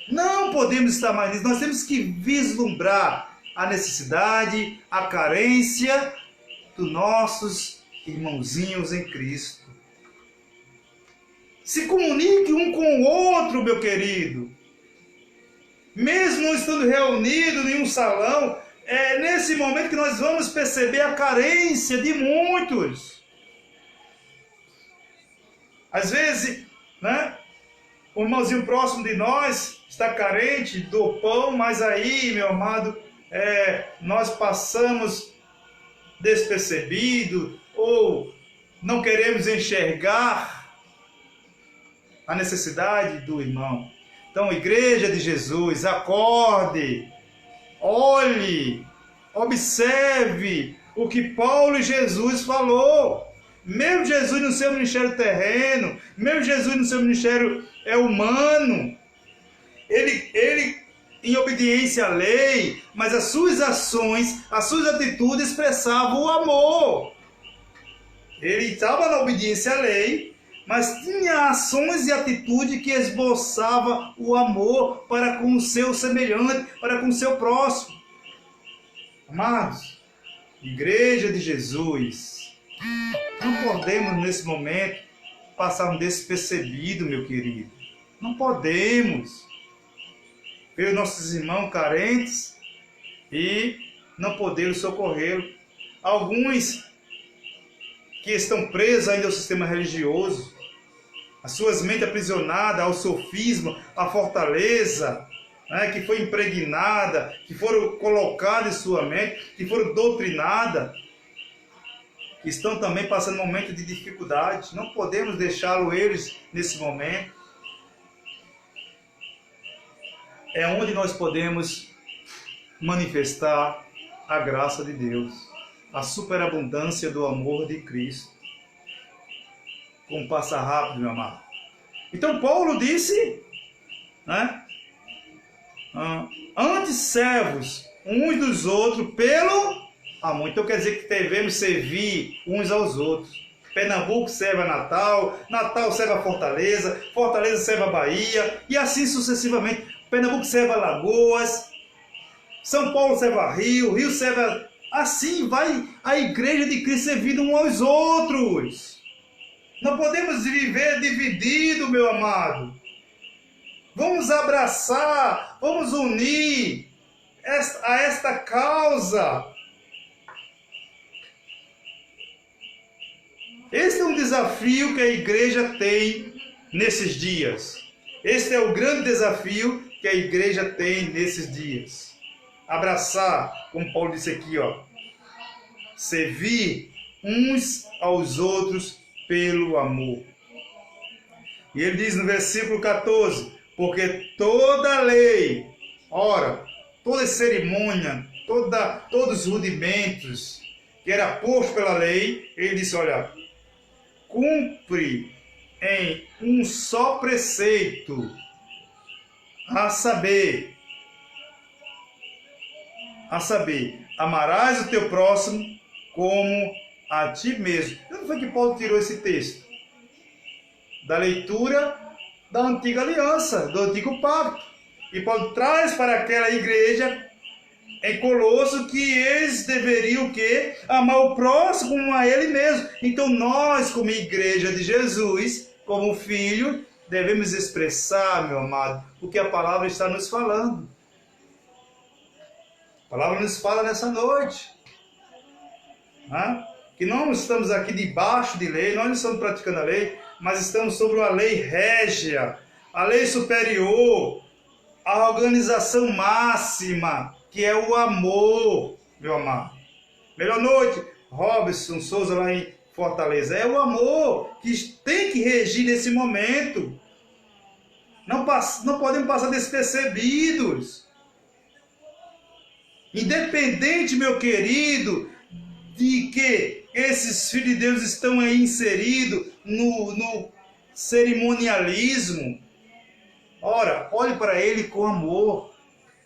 Não podemos estar mais nisso. Nós temos que vislumbrar a necessidade, a carência dos nossos irmãozinhos em Cristo. Se comunique um com o outro, meu querido. mesmo não estando reunidos em um salão, é nesse momento que nós vamos perceber a carência de muitos. Às vezes, né, o irmãozinho próximo de nós está carente do pão, mas aí, meu amado, nós passamos despercebido ou não queremos enxergar a necessidade do irmão. Então, Igreja de Jesus, acorde, olhe, observe o que Paulo e Jesus falou. Mesmo Jesus no seu ministério terreno, mesmo Jesus no seu ministério humano, ele em obediência à lei, mas as suas ações, as suas atitudes expressavam o amor. Ele estava na obediência à lei, mas tinha ações e atitude que esboçava o amor para com o seu semelhante, para com o seu próximo. Amados, Igreja de Jesus, não podemos nesse momento passar um despercebido, meu querido. Não podemos ver nossos irmãos carentes e não poder socorrê-los. Alguns que estão presos ainda ao sistema religioso, as suas mentes aprisionadas ao sofisma, à fortaleza, né, que foi impregnada, que foram colocadas em sua mente, que foram doutrinadas, que estão também passando momentos de dificuldade. Não podemos deixá-los eles nesse momento. É onde nós podemos manifestar a graça de Deus, a superabundância do amor de Cristo. Como passa rápido, meu amado. Então Paulo disse, né? Antes servos uns dos outros pelo amor. Então quer dizer que devemos servir uns aos outros. Pernambuco serve a Natal, Natal serve a Fortaleza, Fortaleza serve a Bahia, e assim sucessivamente. Pernambuco serve a Lagoas, São Paulo serve a Rio, Rio serve a... Assim vai a Igreja de Cristo servindo uns aos outros. Não podemos viver dividido, meu amado. Vamos abraçar, vamos unir a esta causa. Este é um desafio que a igreja tem nesses dias. Este é o grande desafio que a igreja tem nesses dias. Abraçar, como Paulo disse aqui, ó, servir uns aos outros pelo amor. E ele diz no versículo 14, porque toda lei, ora, toda cerimônia, todos os rudimentos que era posto pela lei, ele disse, olha, cumpre em um só preceito, a saber, amarás o teu próximo como a ti mesmo. Não foi que Paulo tirou esse texto? Da leitura da antiga aliança, do antigo pacto. E Paulo traz para aquela igreja em Colosso que eles deveriam o quê? Amar o próximo como a ele mesmo. Então nós, como igreja de Jesus, como filho, devemos expressar, meu amado, o que a palavra está nos falando. A palavra nos fala nessa noite, né? Que não estamos aqui debaixo de lei, nós não estamos praticando a lei, mas estamos sobre a lei régia, a lei superior, a organização máxima, que é o amor, meu amado. Melhor noite, Robson Souza, lá em Fortaleza. É o amor que tem que regir nesse momento. Não podemos passar despercebidos. Independente, meu querido, de que esses filhos de Deus estão aí inseridos no cerimonialismo, ora, olhe para ele com amor,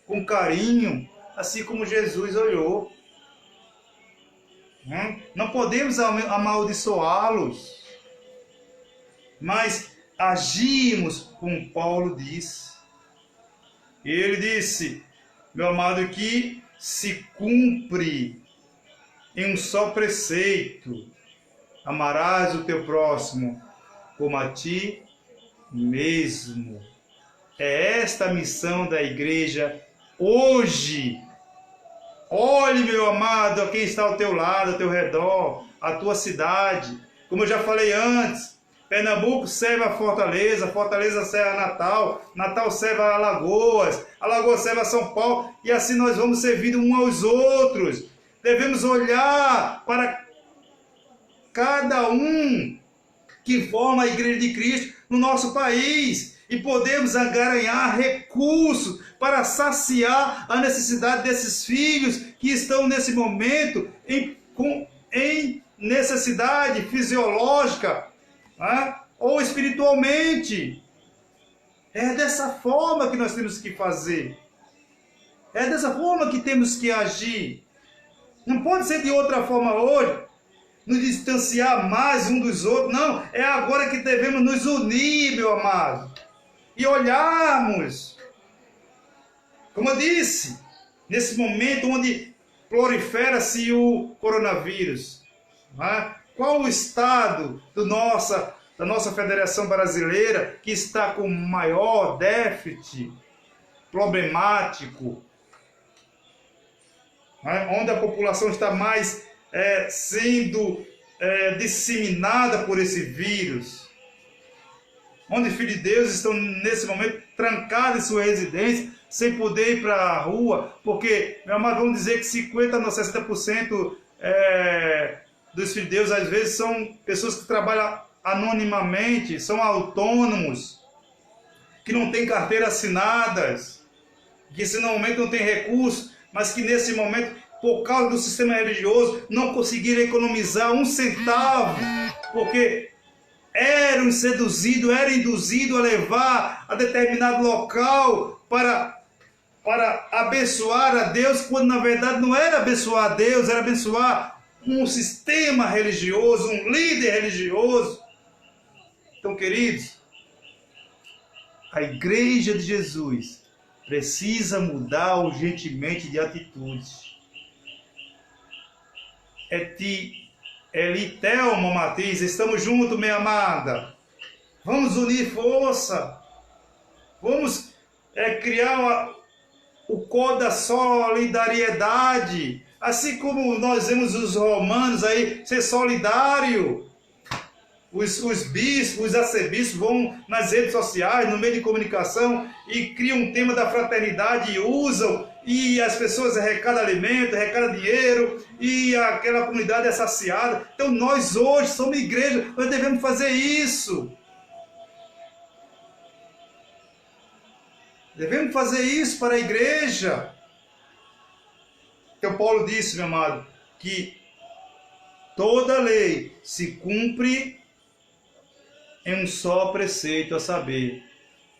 com carinho, assim como Jesus olhou. Não podemos amaldiçoá-los, mas agimos como Paulo disse. E ele disse, meu amado, que se cumpre em um só preceito: amarás o teu próximo como a ti mesmo. É esta a missão da igreja hoje. Olhe, meu amado, a quem está ao teu lado, ao teu redor, a tua cidade. Como eu já falei antes, Pernambuco serve a Fortaleza, Fortaleza serve a Natal, Natal serve a Alagoas, Alagoas serve a São Paulo, e assim nós vamos servindo uns aos outros. Devemos olhar para cada um que forma a Igreja de Cristo no nosso país e podemos agaranhar recursos para saciar a necessidade desses filhos que estão nesse momento em necessidade fisiológica, né? Ou espiritualmente. É dessa forma que nós temos que fazer. É dessa forma que temos que agir. Não pode ser de outra forma hoje, nos distanciar mais um dos outros. Não, é agora que devemos nos unir, meu amado, e olharmos, como eu disse, nesse momento onde prolifera-se o coronavírus, né? Qual o estado da nossa Federação Brasileira que está com maior déficit problemático, né? Onde a população está mais sendo disseminada por esse vírus, onde filhos de Deus estão nesse momento trancados em sua residência, sem poder ir para a rua, porque, meu amado, vamos dizer que 50% a 60% dos filhos de Deus, às vezes, são pessoas que trabalham anonimamente, são autônomos, que não têm carteira assinadas, que nesse momento não tem recursos, mas que nesse momento, por causa do sistema religioso, não conseguiram economizar um centavo, porque eram seduzidos, eram induzidos a levar a determinado local para abençoar a Deus, quando na verdade não era abençoar a Deus, era abençoar um sistema religioso, um líder religioso. Então, queridos, a Igreja de Jesus precisa mudar urgentemente de atitudes. Thelma Matiz, estamos juntos, minha amada. Vamos unir força. Vamos criar o código da solidariedade. Assim como nós vemos os romanos aí ser solidário. Os bispos, os arcebispos vão nas redes sociais, no meio de comunicação e criam um tema da fraternidade e usam, e as pessoas arrecadam alimento, arrecadam dinheiro e aquela comunidade é saciada. Então nós hoje somos igreja, nós devemos fazer isso. Devemos fazer isso para a igreja. Então Paulo disse, meu amado, que toda lei se cumpre em um só preceito, a saber,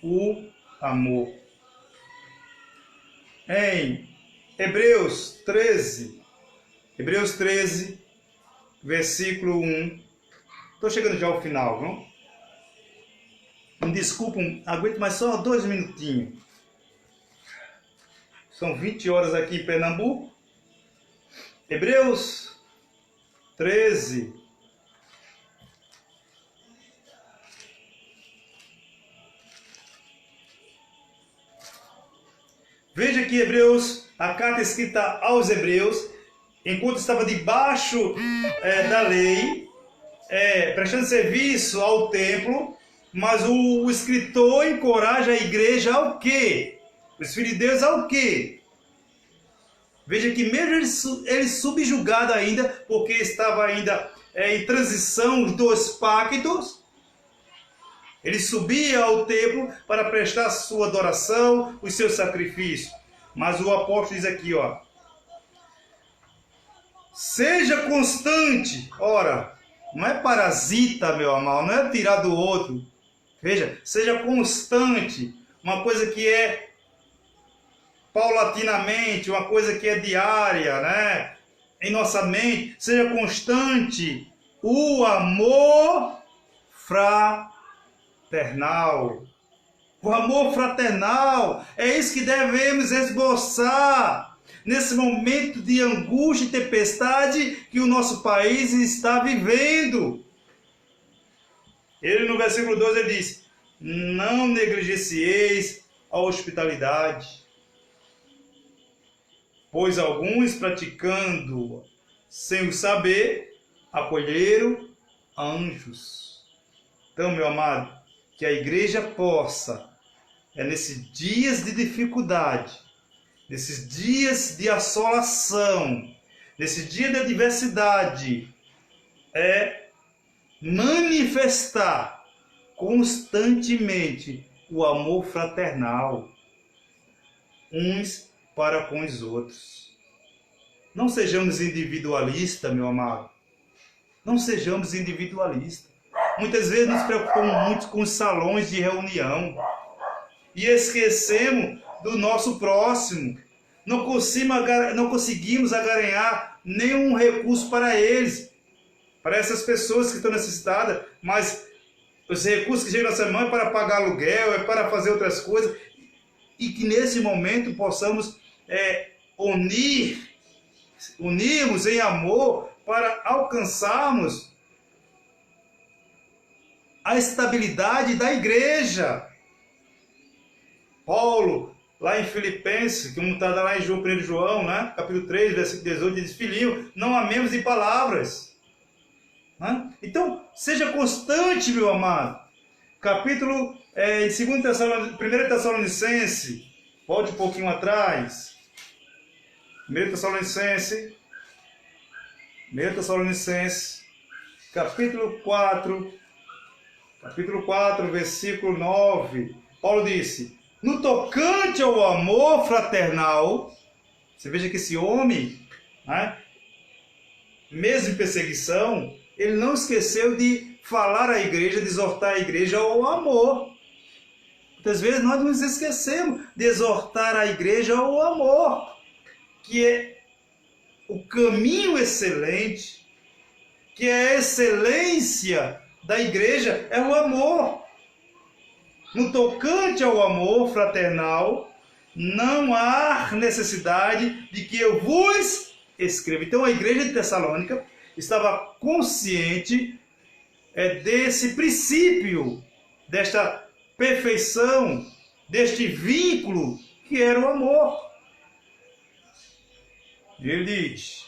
o amor. Em Hebreus 13, versículo 1, estou chegando já ao final, não? Me desculpem, aguento mais só 2 minutinhos. São 20 horas aqui em Pernambuco. Hebreus 13, veja que Hebreus, a carta escrita aos Hebreus, enquanto estava debaixo da lei, prestando serviço ao templo, mas o escritor encoraja a igreja ao quê? Os filhos de Deus ao quê? Veja que mesmo ele subjugado ainda, porque estava ainda em transição os 2 pactos, ele subia ao templo para prestar sua adoração, os seus sacrifícios. Mas o apóstolo diz aqui, ó, seja constante. Ora, não é parasita, meu amado, não é tirar do outro. Veja, seja constante, uma coisa que é paulatinamente, uma coisa que é diária, né? Em nossa mente, seja constante o amor fraternal. O amor fraternal, é isso que devemos esboçar nesse momento de angústia e tempestade que o nosso país está vivendo. Ele no versículo 12 ele diz, não negligencieis a hospitalidade. Pois alguns, praticando sem o saber, acolheram anjos. Então, meu amado, que a igreja possa, nesses dias de dificuldade, nesses dias de assolação, nesse dia de adversidade, manifestar constantemente o amor fraternal uns para com os outros. Não sejamos individualistas, meu amado. Não sejamos individualistas. Muitas vezes nos preocupamos muito com os salões de reunião e esquecemos do nosso próximo. Não conseguimos agaranhar nenhum recurso para eles, para essas pessoas que estão necessitadas, mas os recursos que chegam na nossa mão é para pagar aluguel, é para fazer outras coisas, e que nesse momento possamos unirmos em amor para alcançarmos a estabilidade da igreja. Paulo, lá em Filipenses, como está lá em 1 João, né? Capítulo 3, versículo 18, diz: Filhinho, não amemos de palavras. Né? Então, seja constante, meu amado. Capítulo em 1 Tessalonicenses, volte um pouquinho atrás. 1 Tessalonicenses, capítulo 4, versículo 9. Paulo disse: no tocante ao amor fraternal, você veja que esse homem, né, mesmo em perseguição, ele não esqueceu de falar à igreja, de exortar a igreja ao amor. Muitas vezes nós nos esquecemos de exortar a igreja ao amor, que é o caminho excelente, que é a excelência da igreja, é o amor. No tocante ao amor fraternal, não há necessidade de que eu vos escreva. Então a igreja de Tessalônica estava consciente desse princípio, desta perfeição, deste vínculo que era o amor. E ele diz: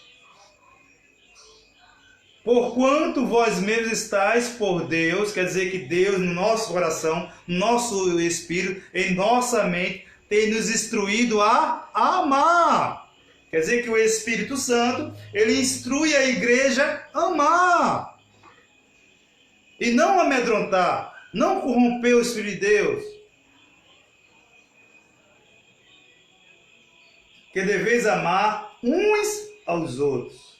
porquanto vós mesmos estáis por Deus, quer dizer que Deus no nosso coração, no nosso espírito, em nossa mente, tem nos instruído a amar. Quer dizer que o Espírito Santo, ele instrui a igreja a amar. E não amedrontar, não corromper o Espírito de Deus. Que deveis amar uns aos outros.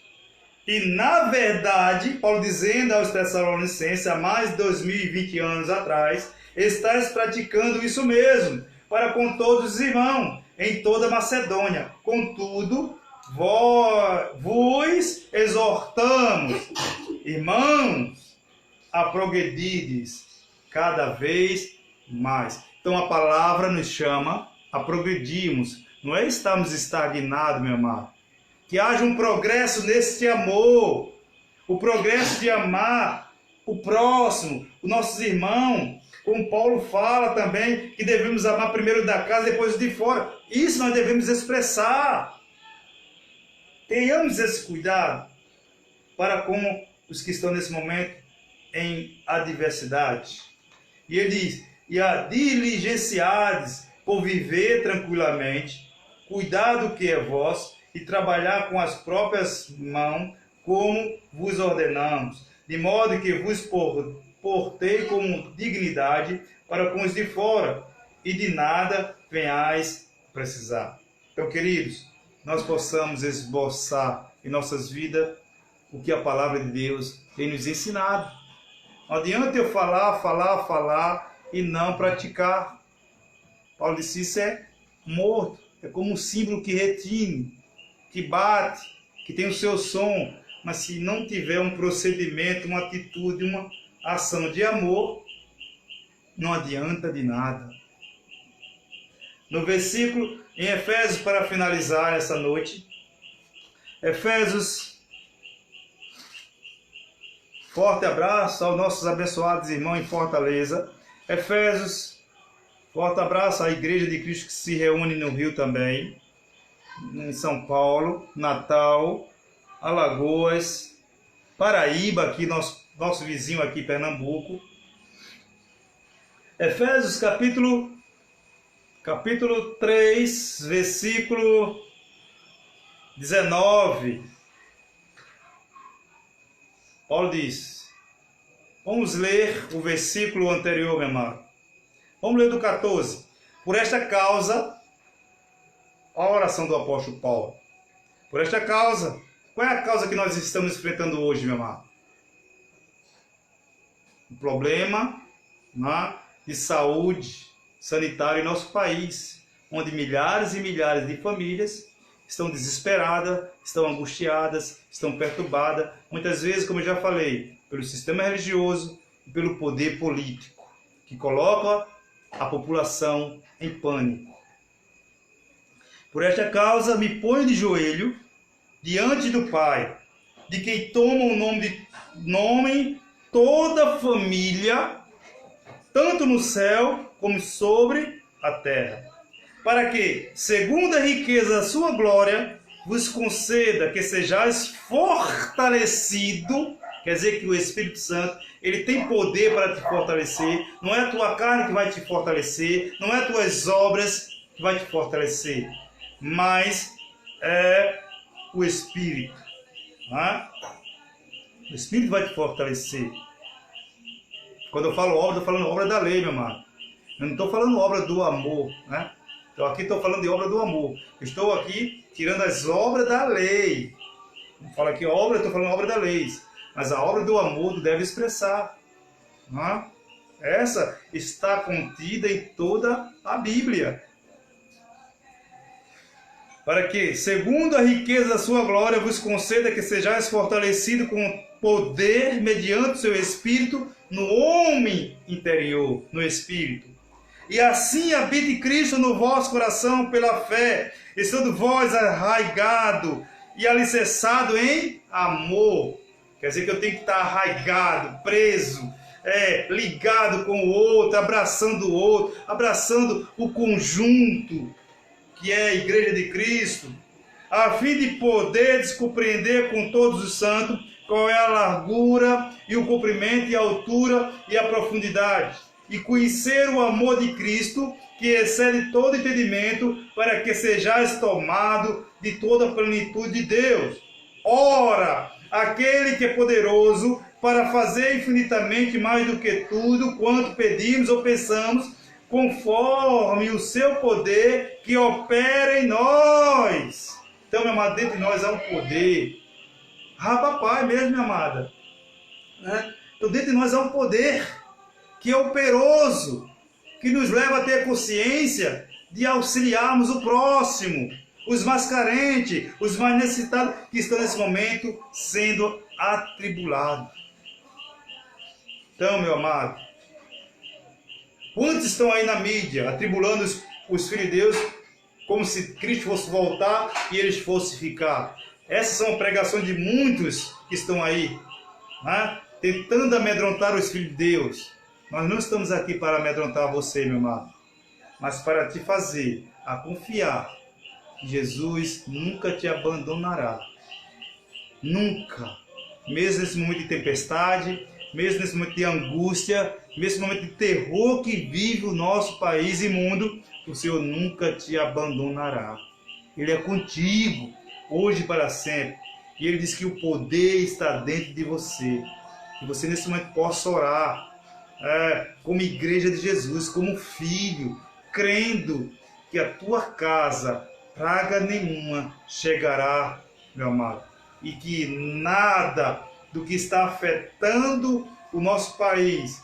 E na verdade, Paulo dizendo aos Tessalonicenses, há mais de 2020 anos atrás, estáis praticando isso mesmo, para com todos os irmãos, em toda a Macedônia. Contudo, vos exortamos, irmãos, a progredirdes cada vez mais. Então a palavra nos chama a progredirmos, não é estarmos estagnados, meu amado. Que haja um progresso neste amor, o progresso de amar o próximo, os nossos irmãos, como Paulo fala também, que devemos amar primeiro da casa, depois de fora. Isso nós devemos expressar. Tenhamos esse cuidado para com os que estão nesse momento em adversidade. E ele diz: e a diligenciades por viver tranquilamente, cuidar do que é vosso, e trabalhar com as próprias mãos, como vos ordenamos, de modo que vos portei com dignidade para com os de fora, e de nada venhais precisar. Então, queridos, nós possamos esboçar em nossas vidas o que a palavra de Deus tem nos ensinado. Não adianta eu falar e não praticar. Paulo disse: isso é morto, é como um símbolo que retine, que bate, que tem o seu som, mas se não tiver um procedimento, uma atitude, uma ação de amor, não adianta de nada. No versículo, em Efésios, para finalizar essa noite, Efésios, forte abraço aos nossos abençoados irmãos em Fortaleza, Efésios, Forte abraço à Igreja de Cristo que se reúne no Rio também, em São Paulo, Natal, Alagoas, Paraíba, aqui nosso vizinho aqui, Pernambuco. Efésios capítulo 3, versículo 19. Paulo diz, vamos ler o versículo anterior, meu amado. Vamos ler do 14. Por esta causa, a oração do apóstolo Paulo. Por esta causa, qual é a causa que nós estamos enfrentando hoje, meu amado? O problema, né, de saúde sanitária em nosso país, onde milhares e milhares de famílias estão desesperadas, estão angustiadas, estão perturbadas, muitas vezes, como eu já falei, pelo sistema religioso e pelo poder político, que coloca a população em pânico. Por esta causa, me ponho de joelho diante do Pai, de quem toma o nome toda família, tanto no céu como sobre a terra, para que, segundo a riqueza da sua glória, vos conceda que sejais fortalecido. Quer dizer que o Espírito Santo, ele tem poder para te fortalecer. Não é a tua carne que vai te fortalecer, não é as tuas obras que vai te fortalecer, mas é o Espírito. Né? O Espírito vai te fortalecer. Quando eu falo obra, eu estou falando obra da lei, meu amado. Eu não estou falando obra do amor, né? Então aqui estou falando de obra do amor. Eu estou aqui tirando as obras da lei. Não falo aqui obra, eu estou falando obra da lei. Mas a obra do amor tu deve expressar. Né? Essa está contida em toda a Bíblia. Para que, segundo a riqueza da sua glória, vos conceda que sejais fortalecido com poder mediante o seu Espírito no homem interior, no Espírito. E assim habite Cristo no vosso coração pela fé, estando vós arraigado e alicerçado em amor. Quer dizer que eu tenho que estar arraigado, preso, ligado com o outro, abraçando o conjunto que é a Igreja de Cristo, a fim de poderes compreender com todos os santos qual é a largura e o comprimento e a altura e a profundidade, e conhecer o amor de Cristo, que excede todo entendimento, para que sejais tomado de toda a plenitude de Deus. Ora, aquele que é poderoso para fazer infinitamente mais do que tudo quanto pedimos ou pensamos, conforme o seu poder que opera em nós. Então, meu amado, dentro de nós há um poder. Papai mesmo, minha amada. Então, dentro de nós há um poder que é operoso, que nos leva a ter consciência de auxiliarmos o próximo, os mais carentes, os mais necessitados, que estão nesse momento sendo atribulados. Então, meu amado, quantos estão aí na mídia, atribulando os filhos de Deus, como se Cristo fosse voltar e eles fossem ficar? Essas são pregações de muitos que estão aí, né? Tentando amedrontar os filhos de Deus. Nós não estamos aqui para amedrontar você, meu amado, mas para te fazer a confiar que Jesus nunca te abandonará. Nunca. Mesmo nesse momento de tempestade, mesmo nesse momento de angústia, mesmo nesse momento de terror que vive o nosso país e mundo, o Senhor nunca te abandonará. Ele é contigo, hoje e para sempre. E Ele diz que o poder está dentro de você. Que você nesse momento possa orar como igreja de Jesus, como filho, crendo que a tua casa, praga nenhuma chegará, meu amado. E que nada do que está afetando o nosso país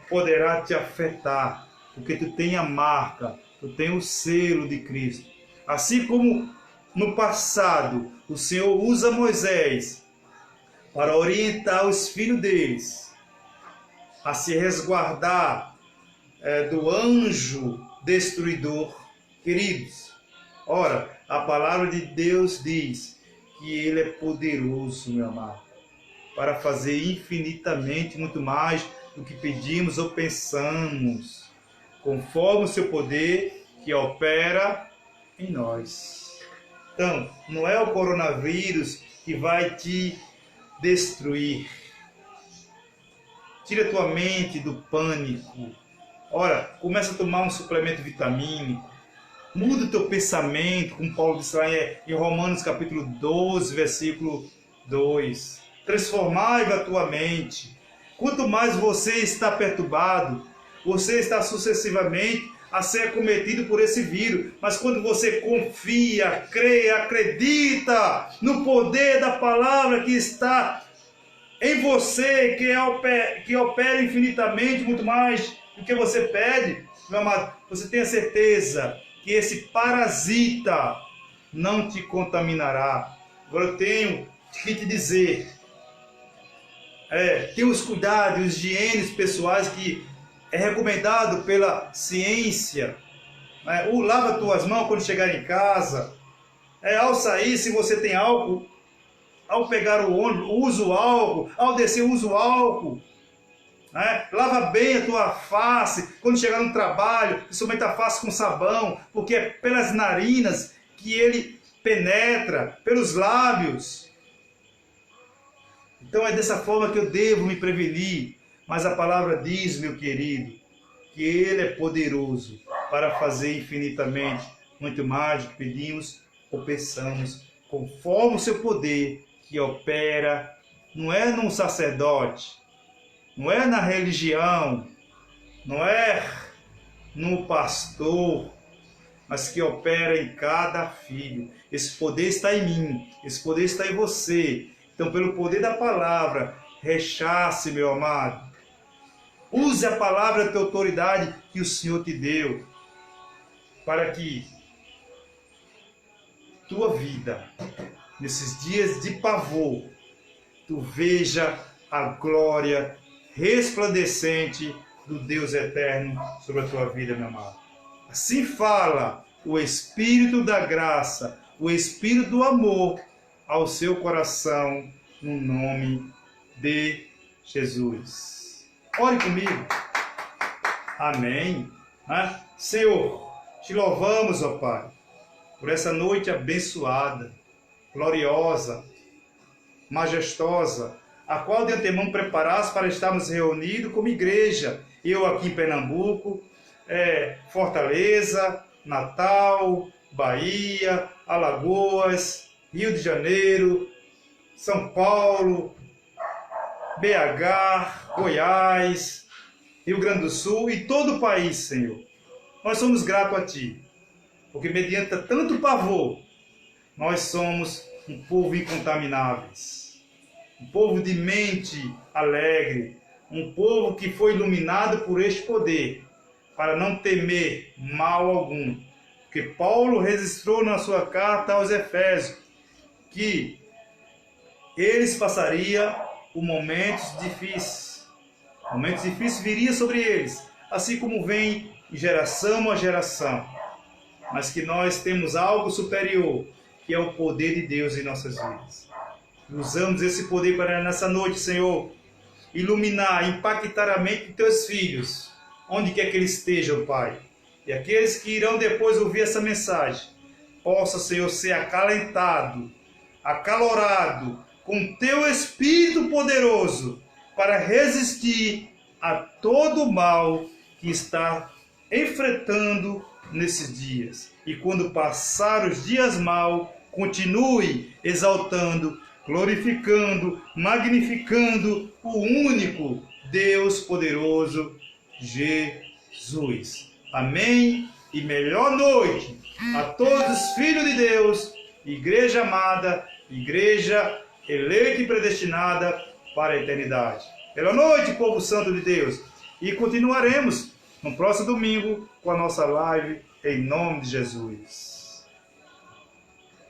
poderá te afetar, porque tu tem a marca, tu tem o selo de Cristo. Assim como no passado o Senhor usa Moisés para orientar os filhos deles a se resguardar do anjo destruidor, queridos. Ora, a palavra de Deus diz que Ele é poderoso, meu amado, para fazer infinitamente muito mais do que pedimos ou pensamos, conforme o seu poder que opera em nós. Então, não é o coronavírus que vai te destruir. Tira a tua mente do pânico. Ora, começa a tomar um suplemento vitamínico. Muda o teu pensamento, como Paulo disse lá em Romanos capítulo 12, versículo 2. Transformai a tua mente. Quanto mais você está perturbado, você está sucessivamente a ser acometido por esse vírus. Mas quando você confia, crê, acredita no poder da palavra que está em você, que opera infinitamente, muito mais do que você pede, meu amado, você tenha certeza que esse parasita não te contaminará. Agora eu tenho que te dizer, tem os cuidados, os higienes pessoais que é recomendado pela ciência. Lava tuas mãos quando chegar em casa. Ao sair, se você tem álcool, ao pegar o ônibus, usa o álcool. Ao descer, usa o álcool. Lava bem a tua face quando chegar no trabalho, principalmente a face com sabão, porque é pelas narinas que ele penetra, pelos lábios. Então é dessa forma que eu devo me prevenir. Mas a palavra diz, meu querido, que Ele é poderoso para fazer infinitamente muito mais do que pedimos ou pensamos, conforme o seu poder que opera, não é num sacerdote, não é na religião, não é no pastor, mas que opera em cada filho. Esse poder está em mim, esse poder está em você. Então, pelo poder da palavra, rechace, meu amado. Use a palavra de autoridade que o Senhor te deu, para que tua vida, nesses dias de pavor, tu veja a glória resplandecente do Deus eterno sobre a tua vida, meu amado. Assim fala o Espírito da graça, o Espírito do amor ao seu coração, no nome de Jesus. Ore comigo. Amém. Senhor, te louvamos, ó Pai, por essa noite abençoada, gloriosa, majestosa, a qual de antemão preparaste para estarmos reunidos como igreja. Eu aqui em Pernambuco, Fortaleza, Natal, Bahia, Alagoas, Rio de Janeiro, São Paulo, BH, Goiás, Rio Grande do Sul e todo o país, Senhor. Nós somos gratos a Ti, porque mediante tanto pavor, nós somos um povo incontamináveis, um povo de mente alegre, um povo que foi iluminado por este poder, para não temer mal algum. Porque Paulo registrou na sua carta aos Efésios que eles passariam por momentos difíceis. Momentos difíceis viriam sobre eles, assim como vem de geração a geração. Mas que nós temos algo superior, que é o poder de Deus em nossas vidas. Usamos esse poder para nessa noite, Senhor, iluminar, impactar a mente de Teus filhos, onde quer que eles estejam, Pai. E aqueles que irão depois ouvir essa mensagem, possa, Senhor, ser acalentado, acalorado, com Teu Espírito poderoso, para resistir a todo o mal que está enfrentando nesses dias. E quando passar os dias mal, continue exaltando, glorificando, magnificando o único Deus poderoso, Jesus. Amém? E melhor noite a todos os filhos de Deus, igreja amada, igreja eleita e predestinada para a eternidade. Pela noite, povo santo de Deus. E continuaremos no próximo domingo com a nossa live, em nome de Jesus.